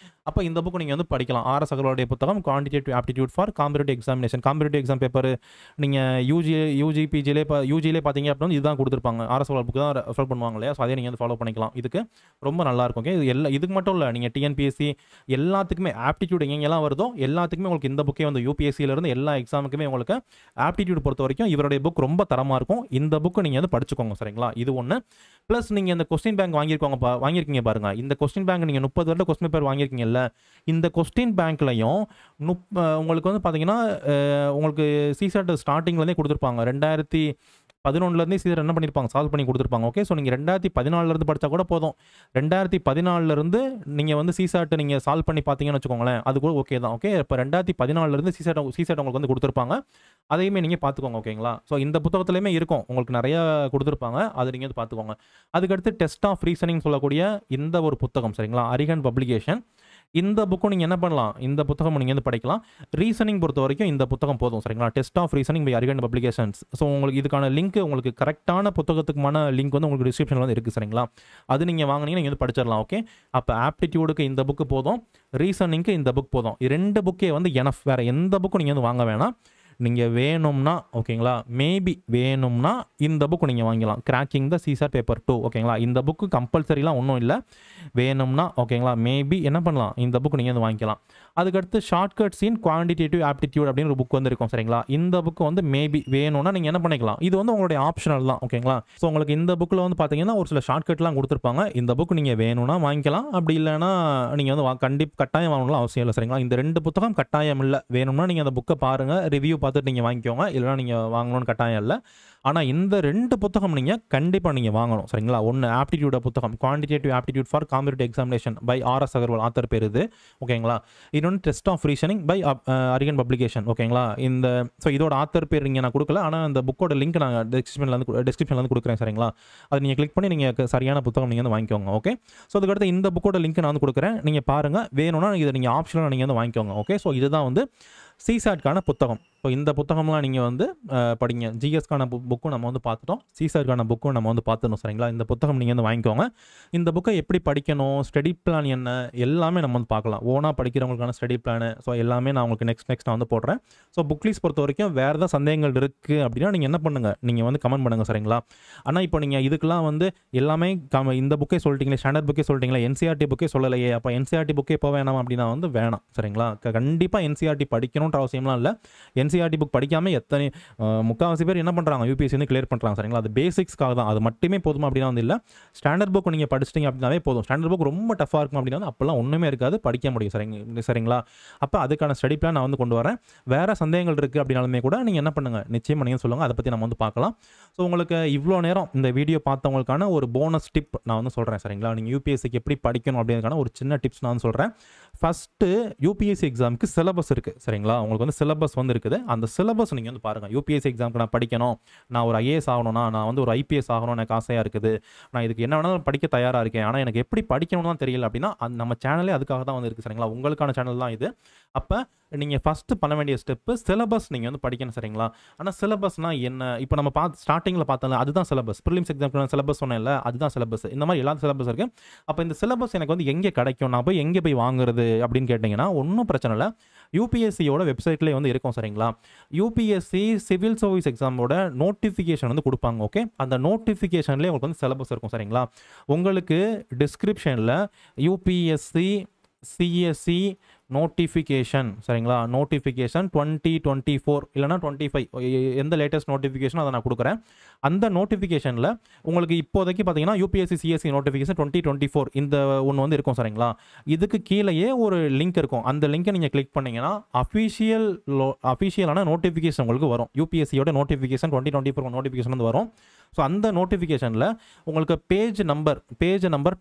அப்போ இந்த புக் நீங்கள் வந்து படிக்கலாம். RS அகர்வாலுடைய புத்தகம் quantitative aptitude for competitive examination. Competitive exam paper நீங்கள் யூஜி பிஜிலே பார்த்தீங்க அப்படின்னா இதுதான் கொடுத்துருப்பாங்க. RS அகர்வால் புக் தான் ரெஃபர் பண்ணுவாங்க இல்லையா. ஸோ அதே நீங்கள் வந்து ஃபாலோ பண்ணிக்கலாம். இதுக்கு ரொம்ப நல்லாயிருக்கும். ஓகே, இதுக்கு மட்டும் இல்லை, நீங்கள் டிஎன்பிஎஸ்சி எல்லாத்துக்குமே ஆப்டிடியூட் எங்கெல்லாம் வருதோ எல்லாத்துக்குமே உங்களுக்கு இந்த புக்கே வந்து யூபிஎஸ்சியிலேருந்து எல்லா எக்ஸாமுக்குமே உங்களுக்கு ஆப்டிடியூட் பொறுத்த வரைக்கும் இவருடைய புக் ரொம்ப தரமாக இருக்கும். இந்த புக்கு நீங்கள் வந்து படிச்சுக்கோங்க சரிங்களா. இது ஒன்று. ப்ளஸ் நீங்கள் இந்த கொஸ்டின் பேங்க் வாங்கியிருக்கீங்க பாருங்கள். இந்த கொஸ்டின் பேங்க் நீங்கள் 30 வருடம் கொஸ்டின் பேப்பர் வாங்கியிருக்கீங்கல்ல, இந்த கொஸ்டின் பேங்க்லையும் உங்களுக்கு வந்து பார்த்தீங்கன்னா உங்களுக்கு சிசாட் ஸ்டார்டிங்லேருந்தே கொடுத்துருப்பாங்க. 11லேருந்தே சீசர் என்ன பண்ணியிருப்பாங்க, சால்வ் பண்ணி கொடுத்துருப்பாங்க. ஓகே, ஸோ நீங்கள் 2014லேருந்து படித்தா கூட போதும். 2014லேருந்து நீங்கள் வந்து சிசாட் நீங்கள் சால்வ் பண்ணி பார்த்தீங்கன்னு வச்சுக்கோங்களேன், அது கூட ஓகே தான். ஓகே, இப்போ 2014லேருந்து சிசாட் உங்களுக்கு வந்து கொடுத்துருப்பாங்க. அதையுமே நீங்கள் பார்த்துக்கோங்க. ஓகேங்களா, ஸோ இந்த புத்தகத்துலையுமே இருக்கும், உங்களுக்கு நிறையா கொடுத்துருப்பாங்க, அது நீங்கள் வந்து பார்த்துக்கோங்க. அதுக்கடுத்து டெஸ்ட் ஆஃப் ரீசனிங் சொல்லக்கூடிய இந்த ஒரு புத்தகம் சரிங்களா, அரிஹண்ட் பப்ளிகேஷன். இந்த புக்கும் நீங்கள் என்ன பண்ணலாம், இந்த புத்தகம் நீங்கள் வந்து படிக்கலாம். ரீசனிங் பொறுத்த வரைக்கும் இந்த புத்தகம் போதும் சரிங்களா, test of reasoning by Arihant publications. So உங்களுக்கு இதுக்கான லிங்க், உங்களுக்கு கரெக்டான புத்தகத்துக்குமான லிங்க் வந்து உங்களுக்கு டிஸ்கிரிப்ஷனில் வந்து இருக்குது சரிங்களா. அது நீங்கள் வாங்கினீங்கன்னா நீங்கள் வந்து படிச்சிடலாம். ஓகே, அப்போ ஆப்டிடியூடுக்கு இந்த புக்கு போதும், ரீசனிங்க்கு இந்த புக் போதும். 2 புக்கே வந்து எனஃப், வேறு எந்த புக்கும் நீங்கள் வந்து வாங்க வேணாம். நீங்கள் வேணும்னா ஓகேங்களா, மேபி வேணும்னா இந்த புக் நீங்கள் வாங்கிக்கலாம், கிராக்கிங் த சிசாட் பேப்பர் 2. ஓகேங்களா, இந்த புக்கு கம்பல்சரிலாம் ஒன்றும் இல்லை, வேணும்னா ஓகேங்களா மேபி என்ன பண்ணலாம், இந்த புக் நீங்கள் வந்து வாங்கிக்கலாம். அதுக்கடுத்து ஷார்ட்கட்ஸ் இன் குவான்டிடேட்டிவ் ஆப்டிடியூட் அப்படின்னு ஒரு புக் வந்து இருக்கும் சரிங்களா. இந்த புக்கு வந்து மேபி வேணும்னா நீங்கள் என்ன பண்ணிக்கலாம், இது வந்து உங்களுடைய ஆப்ஷனல் தான். ஓகேங்களா, ஸோ உங்களுக்கு இந்த புக்கில் வந்து பார்த்தீங்கன்னா ஒரு சில ஷார்ட்கட்லாம் கொடுத்துருப்பாங்க. இந்த புக் நீங்கள் வேணும்னா வாங்கிக்கலாம், அப்படி இல்லைனா நீங்கள் வந்து கட்டாயம் வாங்கலாம் அவசியம் இல்லை சரிங்களா. இந்த 2 புத்தகம் கட்டாயம் இல்லை, வேணும்னா நீங்கள் அந்த புக்கை பாருங்கள், ரிவ்யூ பார்த்துட்டு நீங்கள் வாங்கிக்கோங்க, இல்லைனா நீங்கள் வாங்கணும்னு கட்டாயம் இல்லை. ஆனால் இந்த 2 புத்தகம் நீங்கள் கண்டிப்பாக நீங்கள் வாங்கணும் சரிங்களா. ஒன்று ஆப்டிடியூட புத்தகம், quantitative aptitude for competitive examination by RS Agarwal, author பேர் இது. ஓகேங்களா, இன்னொன்று test of reasoning by Arihant publication. ஓகேங்களா, இந்த ஸோ இதோட ஆத்தர் பேர் இங்கே நான் கொடுக்கல, ஆனால் அந்த புக்கோட லிங்க் நான் டிஸ்கிரிப்ஷனில் வந்து கொடுக்குறேன் சரிங்களா. அதை நீங்கள் கிளிக் பண்ணி நீங்கள் சரியான புத்தகம் நீங்கள் வந்து வாங்கிக்கோங்க. ஓகே, ஸோ அதுக்கடுத்து இந்த புக்கோட லிங்க் நான் வந்து கொடுக்குறேன், நீங்கள் பாருங்கள், வேணும்னா இதை நீங்கள் ஆப்ஷனாக நீங்கள் வந்து வாங்கிக்கோங்க. ஓகே, ஸோ இதுதான் வந்து சிசாட்கான புத்தகம். ஸோ இந்த புத்தகம்லாம் நீங்கள் வந்து படிங்க. ஜிஎஸ்க்கான புக்கும் நம்ம வந்து பார்த்துட்டோம், சிசாட்கான புக்கும் நம்ம வந்து பார்த்துட்டோம் சரிங்களா. இந்த புத்தகம் நீங்கள் வந்து வாங்கிக்கோங்க. இந்த புக்கை எப்படி படிக்கணும், ஸ்டடி பிளான் என்ன, எல்லாமே நம்ம வந்து பார்க்கலாம். ஓனாக படிக்கிறவங்களுக்கான ஸ்டடி பிளானு, ஸோ எல்லாமே நான் உங்களுக்கு நெக்ஸ்ட் நான் வந்து போடுறேன். ஸோ புக்லீஸ் பொறுத்த வரைக்கும் வேறு ஏதாவது சந்தேகங்கள் இருக்குது அப்படின்னா நீங்கள் என்ன பண்ணுங்கள், நீங்கள் வந்து கமெண்ட் பண்ணுங்கள் சரிங்களா. ஆனால் இப்போ நீங்கள் இதுக்கெல்லாம் வந்து எல்லாமே இந்த புக்கே சொல்லிட்டீங்களே, ஸ்டாண்டர்ட் புக்கே சொல்லிட்டீங்களே, என்சிஆர்டி புக்கே சொல்லலையே, அப்போ என்சிஆர்டி புக்கே போக வேணாம் அப்படின்னா வந்து வேணாம் சரிங்களா. கண்டிப்பாக என்சிஆர்டி படிக்கணுன்ற அவசியம்லாம் இல்லை. என்சிஆர்டி புக் படிக்காமல் எத்தனை முக்கால்வாசி பேர் என்ன பண்ணுறாங்க, யூபிஎஸ்சி வந்து கிளியர் பண்ணுறாங்க சரிங்களா. அது பேசிக்ஸ்க்காக தான், அது மட்டுமே போதுமா அப்படின்னா வந்து இல்லை. ஸ்டாண்டர்ட் புக் நீங்கள் படிச்சிட்டிங்க அப்படின்னாவே போதும். ஸ்டாண்டர்ட் புக் ரொம்ப டஃபாக இருக்கும் அப்படின்னா அப்போல்லாம் ஒன்றுமே இருக்காது, படிக்க முடியும் சரிங்களா. அப்போ அதுக்கான ஸ்டடி பிளான் நான் வந்து கொண்டு வரேன். வேறு சந்தேகங்கள் இருக்குது அப்படின்னாலுமே கூட நீங்கள் என்ன பண்ணுங்கள், நிச்சயம் நீங்கள் சொல்லுங்கள், அதை பற்றி நம்ம வந்து பார்க்கலாம். ஸோ உங்களுக்கு இவ்வளோ நேரம் இந்த வீடியோ பார்த்தவங்களுக்கான ஒரு போனஸ் டிப் நான் வந்து சொல்கிறேன் சரிங்களா. நீங்கள் யூபிஎஸ்சிக்கு எப்படி படிக்கணும் அப்படிங்கிறதுக்கான ஒரு சின்ன டிப்ஸ் நான் வந்து சொல்கிறேன். ஃபஸ்ட்டு யூபிஎஸ்சி எக்ஸாமுக்கு சிலபஸ் இருக்குது சரிங்களா. உங்களுக்கு வந்து சிலபஸ் வந்து இருக்குது, அந்த சிலபஸ் நீங்கள் வந்து பாருங்கள். யூபிஎஸ்சி எக்ஸாமுக்கு நான் படிக்கணும், நான் ஒரு ஐஏஎஸ் ஆகணும்னா, நான் வந்து ஒரு ஐபிஎஸ் ஆகணும், எனக்கு ஆசையாக இருக்குது, நான் இதுக்கு என்ன வேணாலும் படிக்க தயாராக இருக்கேன், ஆனால் எனக்கு எப்படி படிக்கணும்னு தான் தெரியல அப்படின்னா நம்ம சேனலே அதுக்காக தான் வந்து இருக்குது சரிங்களா. உங்களுக்கான சேனல் தான் இது. அப்போ நீங்கள் ஃபஸ்ட்டு பண்ண வேண்டிய ஸ்டெப்பு சிலபஸ் நீங்கள் வந்து படிக்கணும் சரிங்களா. ஆனால் சிலபஸ்னால் என்ன, இப்போ நம்ம ஸ்டார்டிங்கில் பார்த்தோம்ல அதுதான் சிலபஸ். ப்ரிலிம்ஸ் எக்ஸாமுக்கு சிலபஸ் சொன்னேன்ல, அதுதான் சிலபஸ். இந்த மாதிரி எல்லா சிலபஸ் இருக்குது. அப்போ இந்த சிலபஸ் எனக்கு வந்து எங்கே கிடைக்கும், நான் போய் எங்கே போய் வாங்குறது அப்படின்னு கேட்டிங்கன்னா ஒன்றும் பிரச்சனை இல்லை, யூபிஎஸ்சியோட வெப்சைட்லேயே வந்து இருக்கும் சரிங்களா. யூபிஎஸ்சி சிவில் சர்வீஸ் எக்ஸாமோட நோட்டிஃபிகேஷன் வந்து கொடுப்பாங்க. ஓகே, அந்த நோட்டிஃபிகேஷன்லேயே உங்களுக்கு வந்து சிலபஸ் இருக்கும் சரிங்களா. உங்களுக்கு டிஸ்கிரிப்ஷனில் யூபிஎஸ்சி சிஎஸ்சி நோட்டிஃபிகேஷன் சரிங்களா, நோட்டிஃபிகேஷன் 2024 இல்லைனா 25 எந்த லேட்டஸ்ட் நோட்டிஃபிகேஷன் அதை நான் கொடுக்குறேன். அந்த நோட்டிஃபிகேஷனில் உங்களுக்கு இப்போதைக்கு பார்த்தீங்கன்னா யூபிஎஸ்சி சிஎஸ்சி நோட்டிஃபிகேஷன் 2024 இந்த ஒன்று வந்து இருக்கும் சரிங்களா. இதுக்கு கீழேயே ஒரு லிங்க் இருக்கும், அந்த லிங்கை நீங்கள் கிளிக் பண்ணிங்கன்னா அஃபிஷியலான நோட்டிஃபிகேஷன் உங்களுக்கு வரும். யூபிஎஸ்சியோட நோட்டிஃபிகேஷன் 2024 நோட்டிஃபிகேஷன் வந்து வரும். ஸோ அந்த நோட்டிஃபிகேஷனில் உங்களுக்கு பேஜ் நம்பர்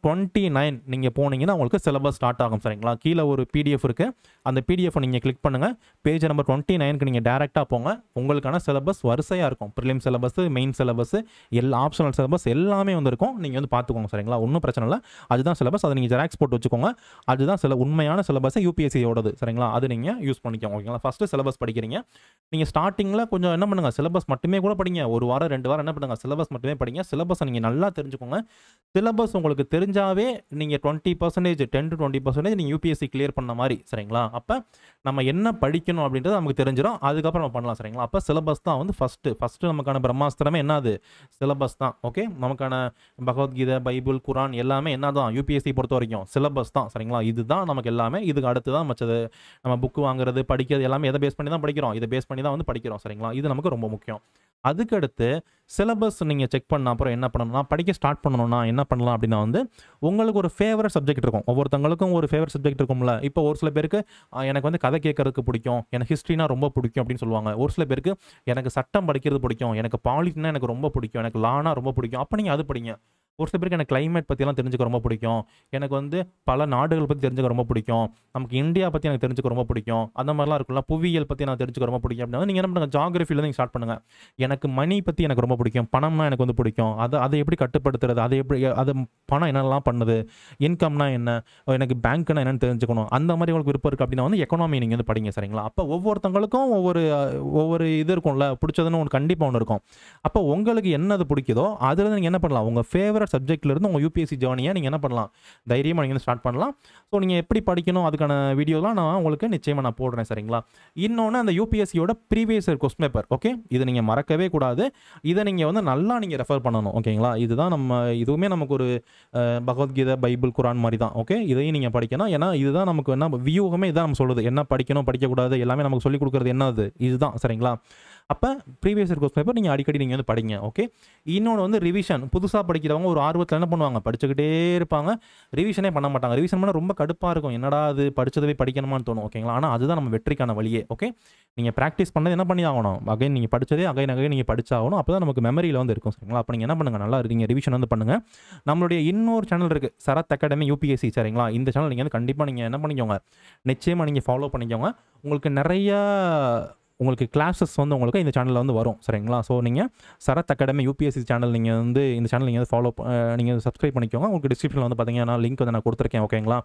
29 நீங்கள் போனீங்கன்னா உங்களுக்கு சிலபஸ் ஸ்டார்ட் ஆகும் சரிங்களா. கீழே ஒரு பிடிஎஃப் இருக்குது, அந்த பிடிஎஃப் நீங்கள் கிளிக் பண்ணுங்கள், பேஜ் நம்பர் 29க்கு நீங்கள் டேரெக்டாக போங்க, உங்களுக்கான சிலபஸ் வரிசையாக இருக்கும். ப்ரிலிம் சிலபஸ், மெயின் சிலபஸ், எல்லா ஆப்ஷனல் சிலபஸ் எல்லாமே வந்து இருக்கும். நீங்கள் வந்து பார்த்துக்கோங்க சரிங்களா, ஒன்றும் பிரச்சனை இல்லை. அதுதான் சிலபஸ், அதை நீங்கள் ஜெராக்ஸ் போட்டு வச்சுக்கோங்க. அதுதான் உண்மையான சிலபஸ் யூபிஎஸ்சியோடது சரிங்களா. அது நீங்கள் யூஸ் பண்ணிக்கோங்க. ஓகேங்களா, ஃபஸ்ட்டு சிலபஸ் படிக்கிறீங்க, நீங்கள் ஸ்டார்டிங்கில் கொஞ்சம் என்ன பண்ணுங்கள், சிலபஸ் மட்டுமே கூட படிங்க. ஒரு வாரம் 2 வாரம் என்ன பண்ணுங்கள், சிலபஸ் மட்டுமே படிங்க. சிலபஸை நீங்கள் நல்லா தெரிஞ்சுக்கோங்க. சிலபஸ் உங்களுக்கு தெரிஞ்சாவே நீங்கள் 20% 10 to 20% நீங்கள் யூபிஎஸ்சி கிளியர் பண்ண மாதிரி சரிங்களா. அப்போ நம்ம என்ன படிக்கணும் அப்படின்றது நமக்கு தெரிஞ்சிடும், அதுக்கப்புறம் நம்ம பண்ணலாம் சரிங்களா. அப்போ சிலபஸ் தான் வந்து ஃபஸ்ட்டு நமக்கான பிரம்மாஸ்திரமே என்னது, சிலபஸ் தான். ஓகே, நமக்கான பகவத்கீதை, பைபிள், குரான் எல்லாமே என்ன தான் யூபிஎஸ்சி பொறுத்த வரைக்கும் சிலபஸ் தான் சரிங்களா. இதுதான் நமக்கு எல்லாமே. இதுக்கு அடுத்து தான் மற்றது நம்ம புக்கு வாங்குறது, படிக்கிறது எல்லாமே எதை பேஸ் பண்ணி தான் படிக்கிறோம், இதை பேஸ் பண்ணி தான் வந்து படிக்கிறோம் சரிங்களா. இது நமக்கு ரொம்ப முக்கியம். அதுக்கடுத்து சிலபஸ் நீங்கள் செக் பண்ண அப்புறம் என்ன பண்ணணும்னா, படிக்க ஸ்டார்ட் பண்ணணும்னா என்ன பண்ணலாம் அப்படின்னா வந்து, உங்களுக்கு ஒரு ஃபேவரட் சப்ஜெக்ட் இருக்கும். ஒவ்வொருத்தவங்களுக்கும் ஒரு ஃபேவரட் சப்ஜெக்ட் இருக்கும்ல. இப்போ ஒரு சில பேருக்கு எனக்கு வந்து கதை கேட்கறதுக்கு பிடிக்கும், எனக்கு ஹிஸ்ட்ரினா ரொம்ப பிடிக்கும் அப்படின்னு சொல்லுவாங்க. ஒரு சில பேருக்கு எனக்கு சட்டம் படிக்கிறது பிடிக்கும், எனக்கு பாலிட்டினா எனக்கு ரொம்ப பிடிக்கும், எனக்கு லானா ரொம்ப பிடிக்கும். அப்போ நீங்கள் அது படிங்க. ஒரு சில பேருக்கு எனக்கு கிளைமேட் பற்றிலாம் தெரிஞ்சுக்க ரொம்ப பிடிக்கும், எனக்கு வந்து பல நாடுகள் பற்றி தெரிஞ்சுக்க ரொம்ப பிடிக்கும், நமக்கு இந்தியா பற்றி எனக்கு தெரிஞ்சுக்க ரொம்ப பிடிக்கும், அந்த மாதிரிலாம் இருக்குல்ல. புவியியல் பற்றி நான் தெரிஞ்சுக்க ரொம்ப பிடிக்கும் அப்படின்னா நீங்கள் என்ன பண்ணுங்கள், ஜாகிரஃபியில் நீங்கள் ஸ்டார்ட் பண்ணுங்கள். எனக்கு மணி பற்றி எனக்கு ரொம்ப பிடிக்கும், பணம்னா எனக்கு வந்து பிடிக்கும், அதை எப்படி கட்டுப்படுத்துறது, அதை எப்படி அது பணம் என்னெல்லாம் பண்ணுது, இன்கம்னா என்ன, எனக்கு பேங்க்னா என்னன்னு தெரிஞ்சுக்கணும், அந்த மாதிரி உங்களுக்கு விருப்பம் இருக்குது அப்படின்னா வந்து எக்கனாமி நீங்கள் வந்து படிங்க. சரிங்களா? அப்போ ஒவ்வொருத்தவங்களுக்கும் ஒவ்வொரு இது இருக்கும்ல, பிடிச்சதுன்னு ஒன்று கண்டிப்பாக ஒன்று இருக்கும். அப்போ உங்களுக்கு என்னது பிடிக்குதோ அதில் நீங்கள் என்ன பண்ணலாம், உங்கள் ஃபேவரட் சப்ஜெக்ட்லேருந்து உங்கள் யூபிஎஸ்சி ஜேர்னியை நீங்கள் என்ன பண்ணலாம், தைரியமாக நீங்கள் ஸ்டார்ட் பண்ணலாம். ஸோ நீங்கள் எப்படி படிக்கணும் அதுக்கான வீடியோலாம் நான் உங்களுக்கு நிச்சயமாக நான் போடுறேன். சரிங்களா? இன்னொன்று, அந்த யூபிஎஸ்சியோட previous year question paper, okay, இதை நீங்கள் மறக்கவே கூடாது. இதை நீங்கள் வந்து நல்லா நீங்கள் ரெஃபர் பண்ணணும். ஓகேங்களா? இதுதான் இதுவுமே நமக்கு ஒரு பகவத்கீதை, பைபிள், குரான் மாதிரி தான். ஓகே, இதையும் நீங்கள் படிக்கணும். ஏன்னா இதுதான் நமக்கு என்ன வியூகமே, இதான் நம்ம சொல்லுது, என்ன படிக்கணும் படிக்கக்கூடாது எல்லாமே நமக்கு சொல்லிக் கொடுக்குறது என்னது இதுதான். சரிங்களா? அப்போ ப்ரீவியஸ் இயர் கொஸ்டின் பேப்பர் நீங்கள் அடிக்கடி நீங்கள் வந்து படிங்க. ஓகே, இன்னொன்று வந்து ரிவிஷன். புதுசாக படிக்கிறவங்க ஒரு ஆர்வத்தில் என்ன பண்ணுவாங்க, படிச்சுக்கிட்டே இருப்பாங்க, ரிவிஷனே பண்ண மாட்டாங்க. ரிவிஷன் பண்ணால் ரொம்ப கடுப்பாக இருக்கும், என்னடா அது படித்ததவே படிக்கணுமான்னு தோணும். ஓகேங்களா? ஆனால் அதுதான் நம்ம வெற்றிக்கான வழியே. ஓகே, நீங்கள் ப்ராக்டிஸ் பண்ணது என்ன பண்ணி ஆகணும், அகைன் நீங்கள் படித்ததே அகைன் நீங்கள் படிச்சாகணும். அப்போ தான் நமக்கு மெமரியில் வந்து இருக்கும். சரிங்களா? அப்போ நீங்கள் என்ன பண்ணுங்கள், நல்லா நீங்கள் ரிவிஷன் வந்து பண்ணுங்கள். நம்மளுடைய இன்னொரு சேனல் இருக்குது, சரத் அகாடமி யூபிஎஸ்சி. சரிங்களா? இந்த சேனல் நீங்கள் வந்து கண்டிப்பாக நீங்கள் என்ன பண்ணிக்கோங்க, நிச்சயமாக நீங்கள் ஃபாலோ பண்ணிக்கோங்க. உங்களுக்கு நிறையா கிளாஸஸ் வந்து உங்களுக்கு இந்த சேனலில் வந்து வரும். சரிங்களா? ஸோ நீங்கள் சரத் அகாடமி யூபிஎஸ்சி சேனல் நீங்கள் வந்து இந்த சேனல் நீங்கள் வந்து ஃபாலோ நீங்கள் சப்ஸ்கிரைப் பண்ணிக்கோங்க. உங்களுக்கு டிஸ்கிரிப்ஷனில் வந்து பார்த்தீங்கன்னா லிங்க் வந்து நான் கொடுத்துருக்கேன். ஓகேங்களா?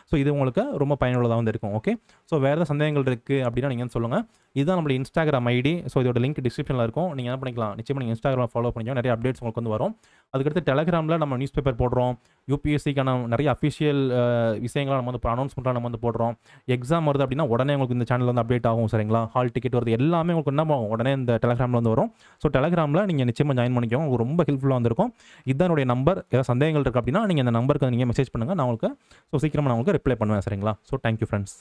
ஸோ இது உங்களுக்கு ரொம்ப பயனுள்ளதாக வந்து இருக்கும். ஓகே, ஸோ வேறு ஏதாவது சந்தேகங்கள் இருக்குது அப்படின்னா நீங்கள் சொல்லுங்கள். இதுதான் நம்மளுடைய இன்ஸ்டாகிராம் ஐடி. ஸோ இதோட லிங்க் டிஸ்கிரிப்ஷனில் இருக்கும், நீங்கள் என்ன பண்ணிக்கலாம், நிச்சயமாக நீங்கள் இன்ஸ்டாகிராம் ஃபாலோ பண்ணிக்கோங்க. நிறைய அப்டேட்ஸ் உங்களுக்கு வந்து வரும். அதுக்கடுத்து டெலகிராமில் நம்ம நியூஸ் பேப்பர் போடுறோம், யூபிஎஸ்சிக்கான நிறைய அஃபிஷியல் விஷயங்களை நம்ம வந்து அனௌன்ஸ்மெண்ட்டாக நம்ம வந்து போடுறோம். எக்ஸாம் வருது அப்படின்னா உடனே உங்களுக்கு இந்த சேனல் வந்து அப்டேட் ஆகும். சரிங்களா? ஹால் டிக்கெட் வருது எல்லாமே உங்களுக்கு என்ன ஆகும், உடனே இந்த டெலகிராமில் வந்து வரும். ஸோ டெலகிராமில் நீங்கள் நிச்சயமாக ஜாயின் பண்ணிக்கோங்க, உங்களுக்கு ரொம்ப ஹெல்ப்ஃபுல்லாக வந்துருக்கும். இதுதான் என்னுடைய நம்பர். ஏதாவது சந்தேகங்கள் இருக்குது அப்படின்னா நீங்கள் இந்த நம்பருக்கு நீங்கள் மெசேஜ் பண்ணுங்கள், நான் உங்களுக்கு சீக்கிரமாக நான் உங்களுக்கு ரிப்ளை பண்ணுவேன். சரிங்களா? So thank you friends.